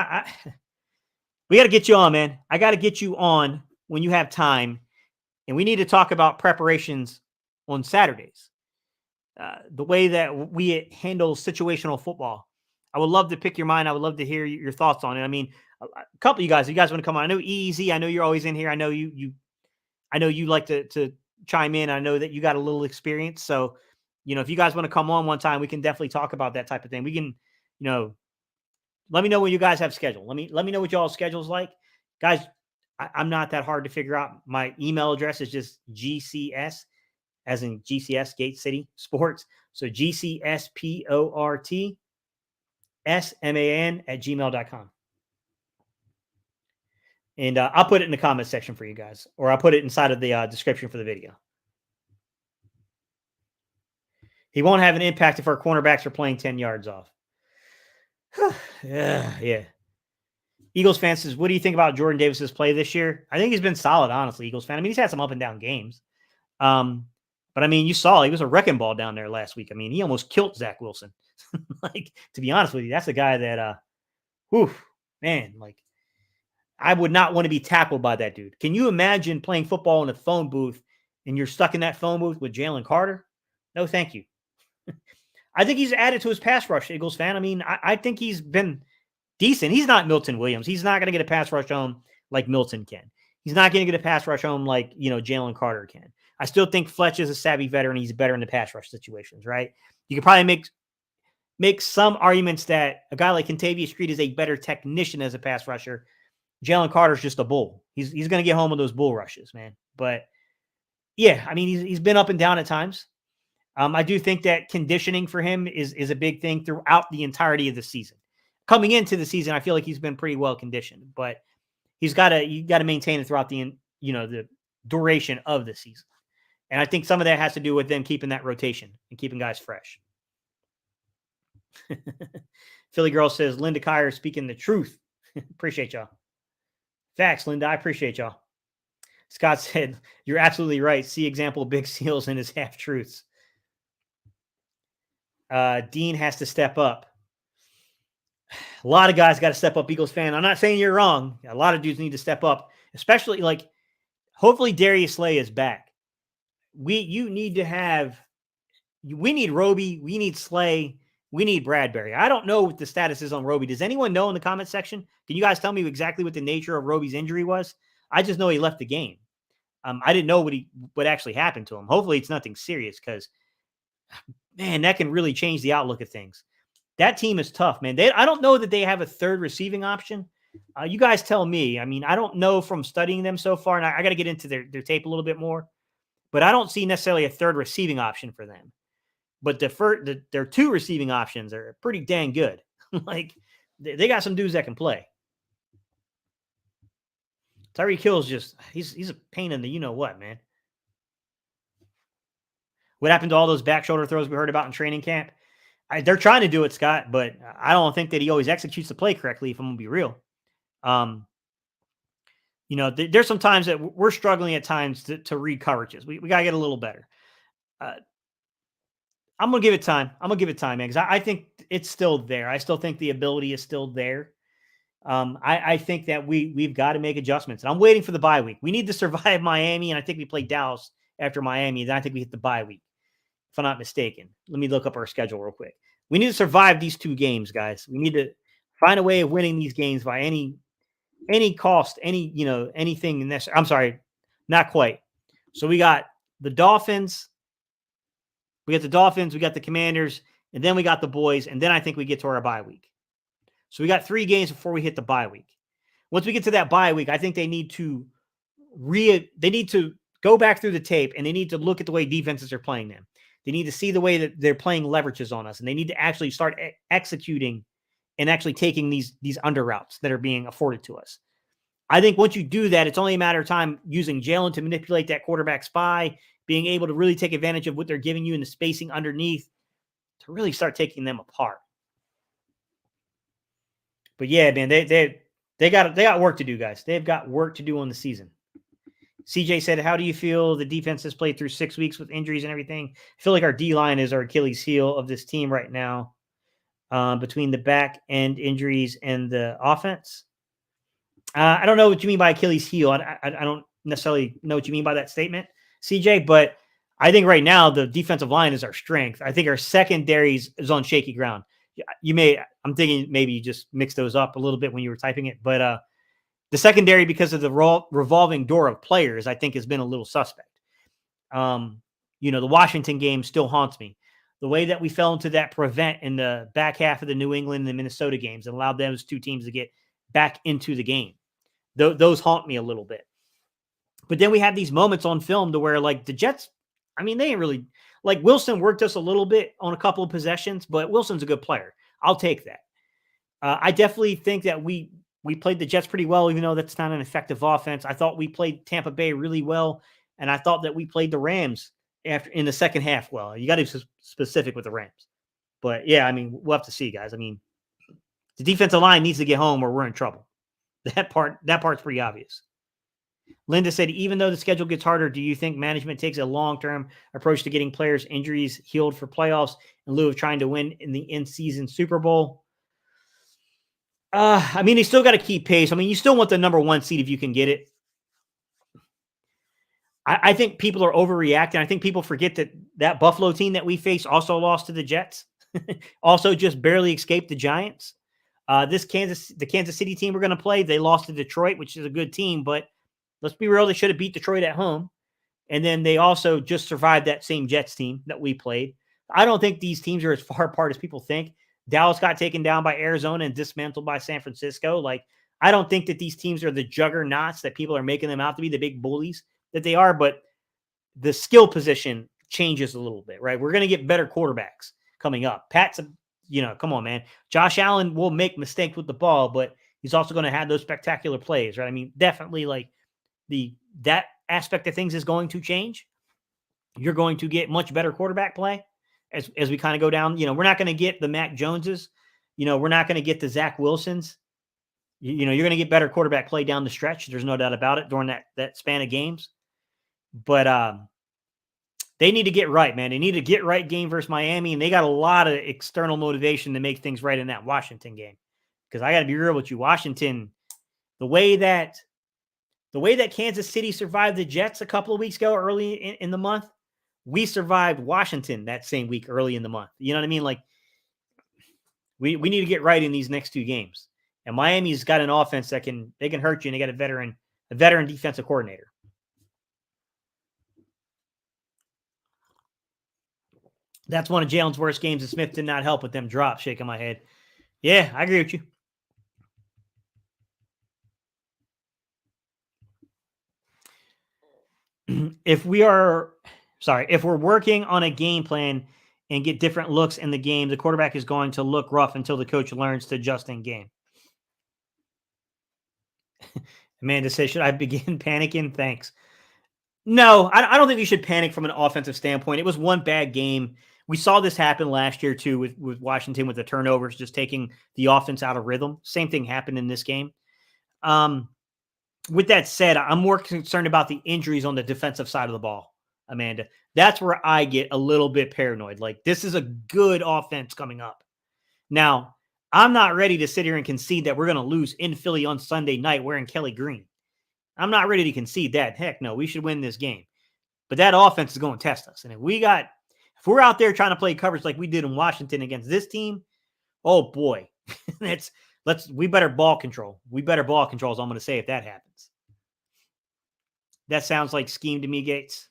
we got to get you on, man. I got to get you on when you have time, and we need to talk about preparations on Saturdays. The way that we handle situational football. I would love to pick your mind. I would love to hear your thoughts on it. A couple of you guys want to come on. I know Easy. I know you're always in here. I know you like to chime in. I know that you got a little experience. So, if you guys want to come on one time, we can definitely talk about that type of thing. We can, let me know when you guys have scheduled. Let me know what y'all's schedule's like. Guys, I'm not that hard to figure out. My email address is just GCS, as in GCS, Gate City Sports. So GCSPORTSMAN@gmail.com. And I'll put it in the comment section for you guys, or I'll put it inside of the description for the video. He won't have an impact if our cornerbacks are playing 10 yards off. Yeah. Eagles fan says, what do you think about Jordan Davis's play this year? I think he's been solid, honestly, Eagles fan. He's had some up and down games. But you saw he was a wrecking ball down there last week. He almost killed Zach Wilson. To be honest with you, that's a guy that, I would not want to be tackled by that dude. Can you imagine playing football in a phone booth and you're stuck in that phone booth with Jalen Carter? No, thank you. I think he's added to his pass rush, Eagles fan. I think he's been decent. He's not Milton Williams. He's not going to get a pass rush home like Milton can. He's not going to get a pass rush home like, Jalen Carter can. I still think Fletch is a savvy veteran. He's better in the pass rush situations, right? You could probably make some arguments that a guy like Kentavious Street is a better technician as a pass rusher. Jalen Carter's just a bull. He's going to get home with those bull rushes, man. But yeah, he's been up and down at times. I do think that conditioning for him is a big thing throughout the entirety of the season. Coming into the season, I feel like he's been pretty well conditioned, but you got to maintain it throughout the duration of the season. And I think some of that has to do with them keeping that rotation and keeping guys fresh. Philly Girl says, Linda Kyer speaking the truth. Appreciate y'all. Facts, Linda. I appreciate y'all. Scott said, you're absolutely right. See example Big Seals and his half-truths. Dean has to step up. A lot of guys got to step up, Eagles fan. I'm not saying you're wrong. A lot of dudes need to step up, especially hopefully Darius Slay is back. We need Roby. We need Slay. We need Bradbury. I don't know what the status is on Roby. Does anyone know in the comment section? Can you guys tell me exactly what the nature of Roby's injury was? I just know he left the game. I didn't know what actually happened to him. Hopefully it's nothing serious because, man, that can really change the outlook of things. That team is tough, man. I don't know that they have a third receiving option. You guys tell me. I mean, I don't know from studying them so far, and I got to get into their tape a little bit more, but I don't see necessarily a third receiving option for them. But their two receiving options are pretty dang good. Like, they got some dudes that can play. Tyreek Hill's he's a pain in the you-know-what, man. What happened to all those back shoulder throws we heard about in training camp? They're trying to do it, Scott, but I don't think that he always executes the play correctly, if I'm going to be real. There's some times that we're struggling at times to read coverages. We got to get a little better. I'm going to give it time. Man, because I think it's still there. I still think the ability is still there. I think that we've got to make adjustments. And I'm waiting for the bye week. We need to survive Miami, and I think we play Dallas after Miami. Then I think we hit the bye week, if I'm not mistaken. Let me look up our schedule real quick. We need to survive these two games, guys. We need to find a way of winning these games by any cost, anything in this. I'm sorry, not quite. So we got the Dolphins. We got the Commanders, and then we got the boys, and then I think we get to our bye week. So we got 3 games before we hit the bye week. Once we get to that bye week, I think they need to go back through the tape, and they need to look at the way defenses are playing them. They need to see the way that they're playing leverages on us, and they need to actually start executing and actually taking these under routes that are being afforded to us. I think once you do that, it's only a matter of time using Jalen to manipulate that quarterback spy, being able to really take advantage of what they're giving you in the spacing underneath to really start taking them apart. But yeah, man, they got work to do, guys. They've got work to do on the season. CJ said, how do you feel the defense has played through 6 weeks with injuries and everything? I feel like our D-line is our Achilles heel of this team right now, between the back end injuries and the offense. I don't know what you mean by Achilles heel. I don't necessarily know what you mean by that statement, CJ, but I think right now the defensive line is our strength. I think our secondary is on shaky ground. I'm thinking maybe you just mixed those up a little bit when you were typing it, but the secondary, because of the revolving door of players, I think has been a little suspect. The Washington game still haunts me. The way that we fell into that prevent in the back half of the New England and the Minnesota games and allowed those two teams to get back into the game. Those haunt me a little bit. But then we have these moments on film to where, like, the Jets, I mean, they ain't really, like, Wilson worked us a little bit on a couple of possessions, but Wilson's a good player. I'll take that. I definitely think that we played the Jets pretty well, even though that's not an effective offense. I thought we played Tampa Bay really well, and I thought that we played the Rams in the second half well. You got to be specific with the Rams. But, yeah, I mean, we'll have to see, guys. I mean, the defensive line needs to get home or we're in trouble. That part's pretty obvious. Linda said, even though the schedule gets harder, do you think management takes a long-term approach to getting players' injuries healed for playoffs in lieu of trying to win in the in-season Super Bowl? I mean, they still got to keep pace. I mean, you still want the number 1 seed if you can get it. I think people are overreacting. I think people forget that Buffalo team that we faced also lost to the Jets, also just barely escaped the Giants. The Kansas City team we're going to play, they lost to Detroit, which is a good team, but let's be real, they should have beat Detroit at home. And then they also just survived that same Jets team that we played. I don't think these teams are as far apart as people think. Dallas got taken down by Arizona and dismantled by San Francisco. Like, I don't think that these teams are the juggernauts that people are making them out to be, the big bullies that they are, but the skill position changes a little bit, right? We're going to get better quarterbacks coming up. Come on, man. Josh Allen will make mistakes with the ball, but he's also going to have those spectacular plays, right? I mean, definitely, like, that aspect of things is going to change. You're going to get much better quarterback play as we kind of go down. We're not going to get the Mac Joneses. We're not going to get the Zach Wilsons. You're going to get better quarterback play down the stretch. There's no doubt about it during that span of games. But they need to get right, man. They need to get right game versus Miami, and they got a lot of external motivation to make things right in that Washington game. Because I got to be real with you, Washington, the way that Kansas City survived the Jets a couple of weeks ago early in the month, we survived Washington that same week early in the month. You know what I mean? Like, We need to get right in these next 2 games. And Miami's got an offense that can hurt you, and they got a veteran defensive coordinator. That's one of Jalen's worst games, and Smith did not help with them drops. Shaking my head. Yeah, I agree with you. If we're working on a game plan and get different looks in the game, the quarterback is going to look rough until the coach learns to adjust in game. Amanda says, should I begin panicking? Thanks. No, I don't think we should panic from an offensive standpoint. It was one bad game. We saw this happen last year, too, with Washington with the turnovers, just taking the offense out of rhythm. Same thing happened in this game. With that said, I'm more concerned about the injuries on the defensive side of the ball, Amanda. That's where I get a little bit paranoid. Like, this is a good offense coming up. Now, I'm not ready to sit here and concede that we're going to lose in Philly on Sunday night wearing Kelly Green. I'm not ready to concede that. Heck no, we should win this game. But that offense is going to test us. And if we're out there trying to play coverage like we did in Washington against this team, oh boy, we better ball control. We better ball control, is all I'm going to say if that happens. That sounds like scheme to me, Gates.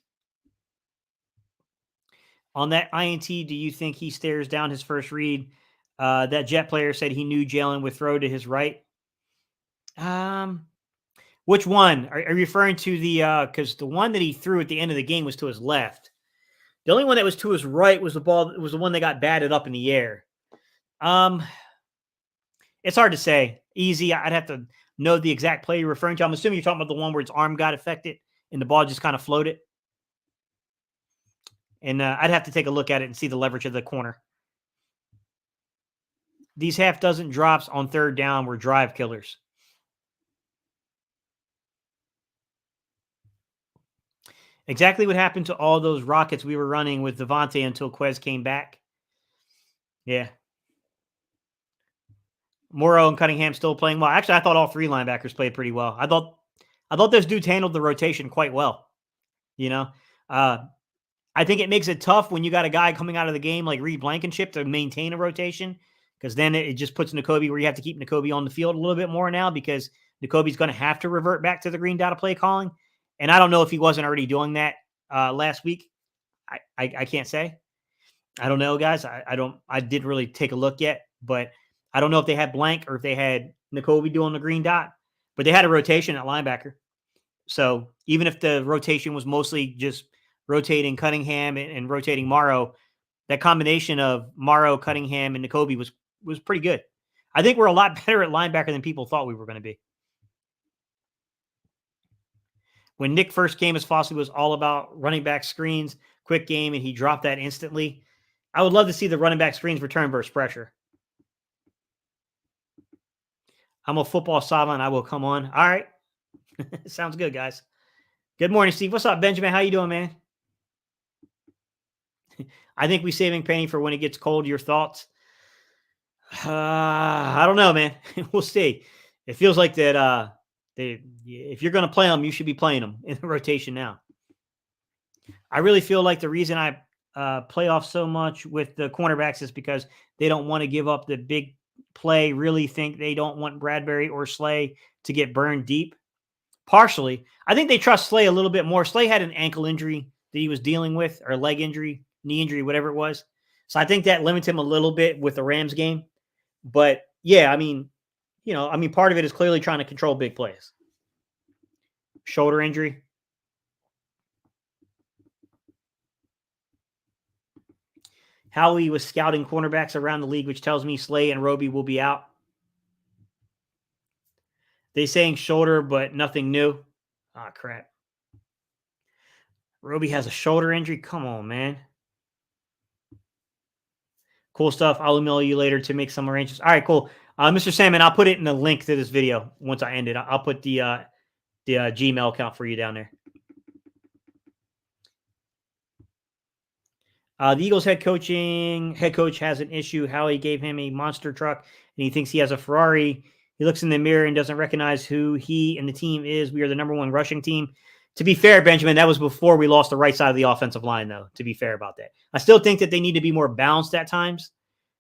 On that INT, do you think he stares down his first read? That Jet player said he knew Jalen would throw to his right. Which one? Are you referring to because the one that he threw at the end of the game was to his left. The only one that was to his right was the one that got batted up in the air. It's hard to say. Easy. I'd have to know the exact play you're referring to. I'm assuming you're talking about the one where his arm got affected and the ball just kind of floated. And I'd have to take a look at it and see the leverage of the corner. These half dozen drops on third down were drive killers. Exactly what happened to all those rockets we were running with Devontae until Quez came back. Yeah. Morrow and Cunningham still playing well. Actually, I thought all 3 linebackers played pretty well. I thought those dudes handled the rotation quite well. You know, I think it makes it tough when you got a guy coming out of the game like Reed Blankenship to maintain a rotation, because then it just puts N'Kobe where you have to keep N'Kobe on the field a little bit more now, because N'Kobe's going to have to revert back to the green dot play calling. And I don't know if he wasn't already doing that last week. I can't say. I don't know, guys. I didn't really take a look yet, but I don't know if they had Blank or if they had N'Kobe doing the green dot, but they had a rotation at linebacker. So even if the rotation was mostly just rotating Cunningham and rotating Morrow, that combination of Morrow, Cunningham, and N'Kobe was pretty good. I think we're a lot better at linebacker than people thought we were going to be. When Nick first came, as Fossey was all about running back screens, quick game, and he dropped that instantly. I would love to see the running back screens return versus pressure. I'm a football savant. I will come on. All right. Sounds good, guys. Good morning, Steve. What's up, Benjamin? How you doing, man? I think we're saving Penny for when it gets cold. Your thoughts? I don't know, man. We'll see. It feels like that if you're going to play them, you should be playing them in the rotation now. I really feel like the reason I play off so much with the cornerbacks is because they don't want to give up the big play, really think they don't want Bradbury or Slay to get burned deep. Partially. I think they trust Slay a little bit more. Slay had an ankle injury that he was dealing with, or leg injury, knee injury, whatever it was. So I think that limits him a little bit with the Rams game. But yeah, part of it is clearly trying to control big plays. Shoulder injury. Howie was scouting cornerbacks around the league, which tells me Slay and Roby will be out. They saying shoulder, but nothing new. Ah, crap. Roby has a shoulder injury. Come on, man. Cool stuff. I'll email you later to make some arrangements. All right, cool. Mr. Salmon, I'll put it in the link to this video once I end it. I'll put the Gmail account for you down there. The Eagles head coach has an issue. Howie gave him a monster truck, and he thinks he has a Ferrari. He looks in the mirror and doesn't recognize who he and the team is. We are the number 1 rushing team. To be fair, Benjamin, that was before we lost the right side of the offensive line, though, to be fair about that. I still think that they need to be more balanced at times.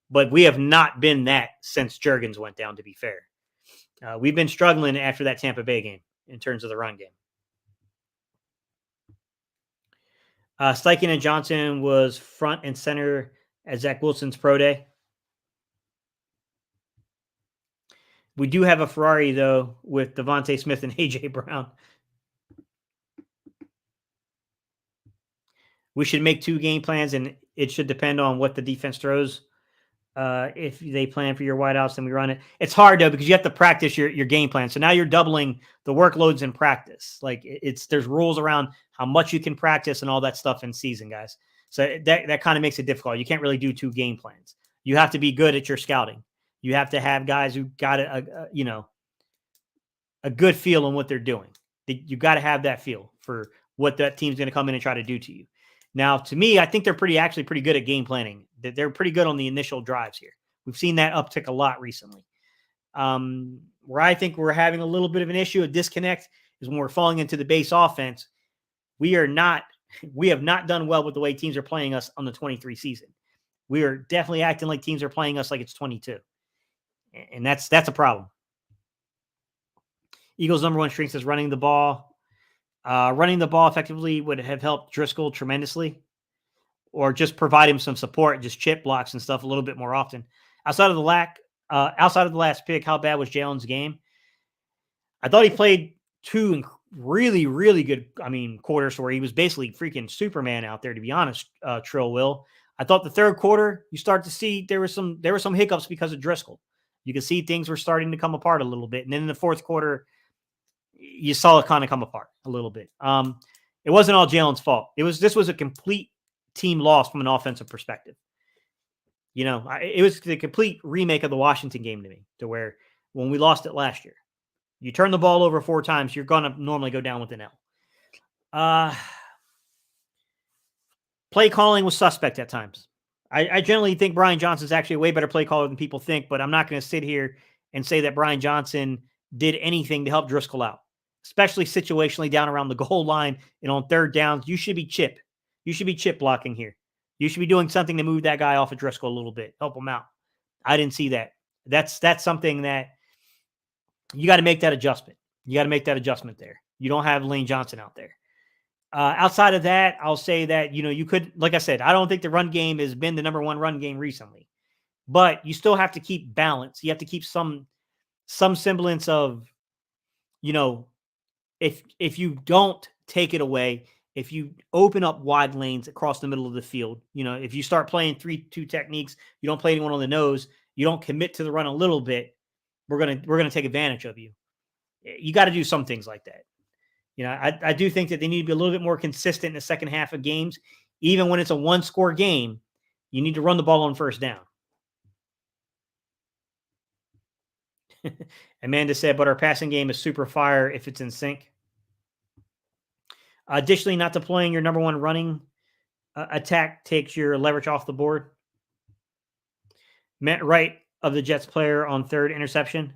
but we have not been that since Juergens went down, to be fair. We've been struggling after that Tampa Bay game in terms of the run game. Steichen and Johnson was front and center at Zach Wilson's pro day. We do have a Ferrari, though, with Devontae Smith and A.J. Brown. We should make 2 game plans, and it should depend on what the defense throws. If they plan for your wideouts, then we run it. It's hard, though, because you have to practice your game plan. So now you're doubling the workloads in practice. Like, there's rules around how much you can practice and all that stuff in season, guys. So that kind of makes it difficult. You can't really do 2 game plans. You have to be good at your scouting. You have to have guys who got a good feel on what they're doing. You got to have that feel for what that team's going to come in and try to do to you. Now, to me, I think they're actually pretty good at game planning. They're pretty good on the initial drives here. We've seen that uptick a lot recently. Where I think we're having a little bit of an issue, a disconnect, is when we're falling into the base offense. We have not done well with the way teams are playing us on the 23 season. We are definitely acting like teams are playing us like it's 22. And that's a problem. Eagles' number 1 strength is running the ball. Running the ball effectively would have helped Driscoll tremendously, or just provide him some support, just chip blocks and stuff a little bit more often. Outside of the last pick, how bad was Jalen's game? I thought he played 2 really, really good, quarters where he was basically freaking Superman out there, to be honest, Trill Will. I thought the third quarter, you start to see there were some hiccups because of Driscoll. You could see things were starting to come apart a little bit. And then in the fourth quarter, you saw it kind of come apart a little bit. It wasn't all Jalen's fault. This was a complete team loss from an offensive perspective. It was the complete remake of the Washington game to me, to where when we lost it last year, you turn the ball over 4 times, you're going to normally go down with an L. Play calling was suspect at times. I generally think Brian Johnson's actually a way better play caller than people think, but I'm not going to sit here and say that Brian Johnson did anything to help Driscoll out, especially situationally down around the goal line and on third downs. You should be chip blocking here. You should be doing something to move that guy off of Driscoll a little bit, help him out. I didn't see that. That's something that you got to make that adjustment. You got to make that adjustment there. You don't have Lane Johnson out there. Outside of that, I'll say that, you could, like I said, I don't think the run game has been the number 1 run game recently, but you still have to keep balance. You have to keep some semblance of, if you don't take it away, if you open up wide lanes across the middle of the field, if you start playing 3-2 techniques, you don't play anyone on the nose, you don't commit to the run a little bit, we're going to take advantage of you. You got to do some things like that. I do think that they need to be a little bit more consistent in the second half of games. Even when it's a 1-score game, you need to run the ball on first down. Amanda said, but our passing game is super fire if it's in sync. Additionally, not deploying your number 1 running attack takes your leverage off the board. Matt Wright of the Jets player on 3rd interception.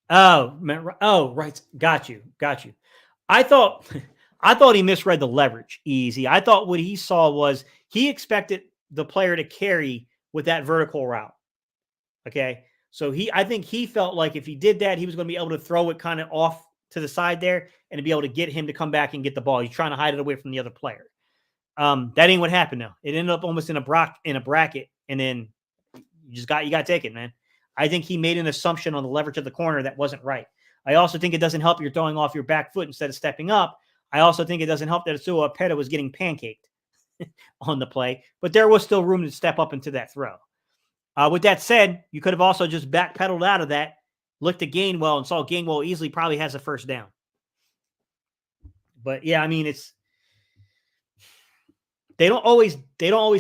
Oh, right. Got you. I thought he misread the leverage easy. I thought what he saw was he expected the player to carry with that vertical route. Okay. So I think he felt like if he did that, he was going to be able to throw it kind of off to the side there and to be able to get him to come back and get the ball. He's trying to hide it away from the other player. That ain't what happened though. It ended up almost in a bracket, and then you got to take it, man. I think he made an assumption on the leverage of the corner that wasn't right. I also think it doesn't help you're throwing off your back foot instead of stepping up. I also think it doesn't help that Sua Peta was getting pancaked on the play, but there was still room to step up into that throw. With that said, you could have also just backpedaled out of that, looked at Gainwell and saw Gainwell easily probably has a first down. But yeah, they don't always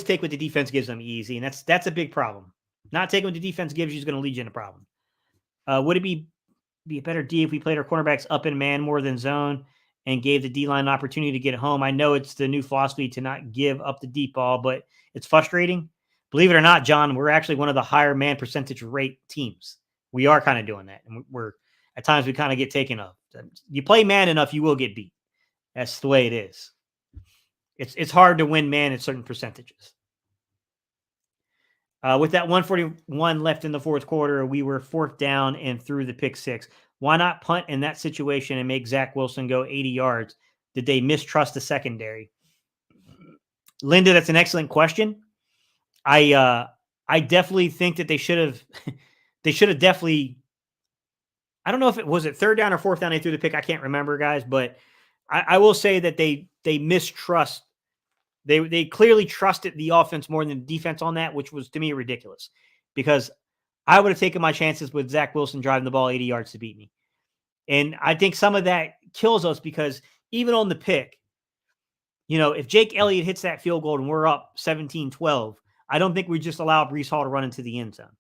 take what the defense gives them easy, and that's a big problem. Not taking what the defense gives you is going to lead you in a problem. Would it be a better D if we played our cornerbacks up in man more than zone and gave the D-line an opportunity to get home? I know it's the new philosophy to not give up the deep ball, but it's frustrating. Believe it or not, John, we're actually one of the higher man percentage rate teams. We are kind of doing that. And we're at times we kind of get taken up. You play man enough, you will get beat. That's the way it is. It's hard to win man at certain percentages. With that 141 left in the fourth quarter, we were fourth down and threw the pick six. Why not punt in that situation and make Zach Wilson go 80 yards? Did they mistrust the secondary? Linda, that's an excellent question. I definitely think that they should have definitely. I don't know if it was third down or fourth down they threw the pick. I can't remember, guys, but I will say that they mistrust. They clearly trusted the offense more than the defense on that, which was to me ridiculous because I would have taken my chances with Zach Wilson driving the ball 80 yards to beat me. And I think some of that kills us because even on the pick, if Jake Elliott hits that field goal and we're up 17-12, I don't think we just allow Breece Hall to run into the end zone.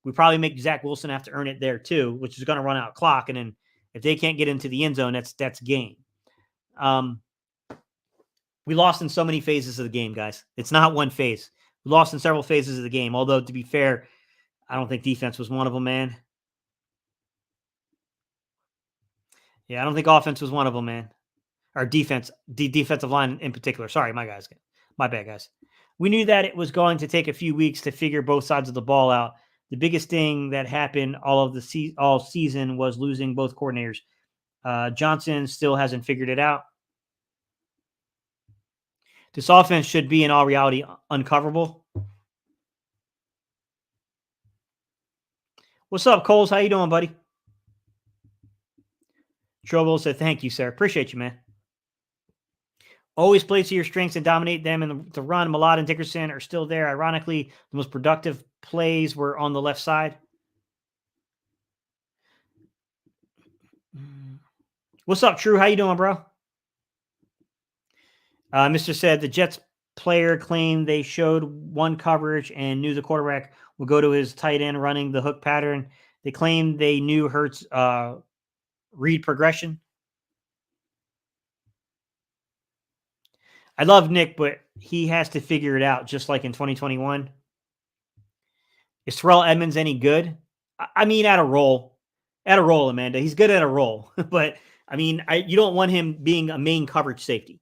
We probably make Zach Wilson have to earn it there too, which is going to run out clock. And then if they can't get into the end zone, that's game. We lost in so many phases of the game, guys. It's not one phase. We lost in several phases of the game. Although, to be fair, I don't think defense was one of them, man. Yeah, I don't think offense was one of them, man. Or defense, the defensive line in particular. Sorry, my bad, guys. We knew that it was going to take a few weeks to figure both sides of the ball out. The biggest thing that happened all season was losing both coordinators. Johnson still hasn't figured it out. This offense should be, in all reality, uncoverable. What's up, Coles? How you doing, buddy? Trouble said, thank you, sir. Appreciate you, man. Always play to your strengths and dominate them. And the run, Malott and Dickerson are still there. Ironically, the most productive plays were on the left side. What's up, True? How you doing, bro? Mr. said the Jets player claimed they showed one coverage and knew the quarterback would go to his tight end running the hook pattern. They claimed they knew Hurts read progression. I love Nick, but he has to figure it out just like in 2021. Is Terrell Edmonds any good? I mean, at a roll, Amanda. He's good at a roll. But, I mean, you don't want him being a main coverage safety.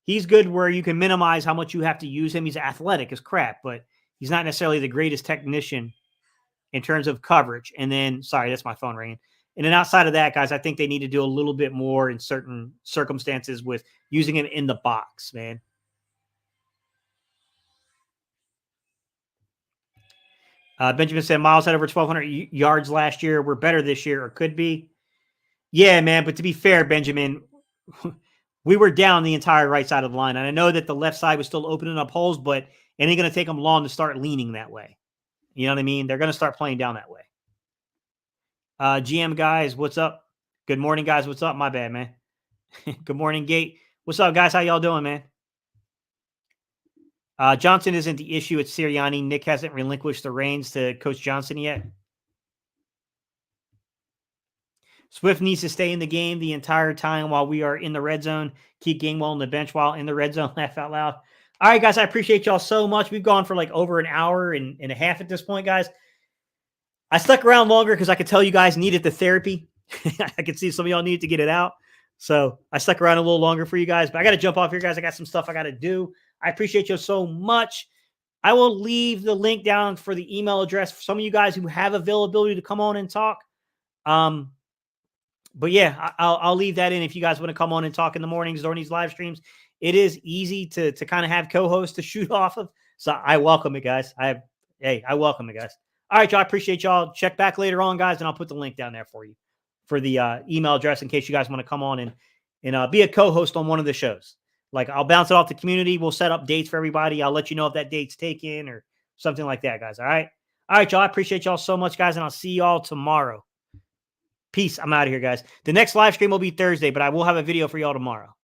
He's good where you can minimize how much you have to use him. He's athletic as crap, but he's not necessarily the greatest technician in terms of coverage. And then, sorry, that's my phone ringing. And then outside of that, guys, I think they need to do a little bit more in certain circumstances with using him in the box, man. Benjamin said Miles had over 1,200 yards last year. We're better this year, or could be. Yeah, man, but to be fair, Benjamin, we were down the entire right side of the line. And I know that the left side was still opening up holes, but it ain't going to take them long to start leaning that way. You know what I mean? They're going to start playing down that way. GM guys, what's up? Good morning, guys. What's up? My bad, man. Good morning, Gate. What's up, guys? How y'all doing, man? Johnson isn't the issue. It's Sirianni. Nick hasn't relinquished the reins to Coach Johnson yet. Swift needs to stay in the game the entire time while we are in the red zone. Keep Gainwell on the bench while in the red zone. Laugh out loud. All right, guys, I appreciate y'all so much. We've gone for like over an hour and a half at this point, guys. I stuck around longer because I could tell you guys needed the therapy. I could see some of y'all need to get it out. So I stuck around a little longer for you guys. But I got to jump off here, guys. I got some stuff I got to do. I appreciate you so much. I will leave the link down for the email address for some of you guys who have availability to come on and talk. But yeah, I'll leave that in if you guys want to come on and talk in the mornings during these live streams. It is easy to kind of have co-hosts to shoot off of. So I welcome it, guys. I welcome it, guys. All right, y'all. I appreciate y'all. Check back later on, guys, and I'll put the link down there for you for the email address in case you guys want to come on and be a co-host on one of the shows. Like, I'll bounce it off the community. We'll set up dates for everybody. I'll let you know if that date's taken or something like that, guys. All right? All right, y'all. I appreciate y'all so much, guys, and I'll see y'all tomorrow. Peace. I'm out of here, guys. The next live stream will be Thursday, but I will have a video for y'all tomorrow.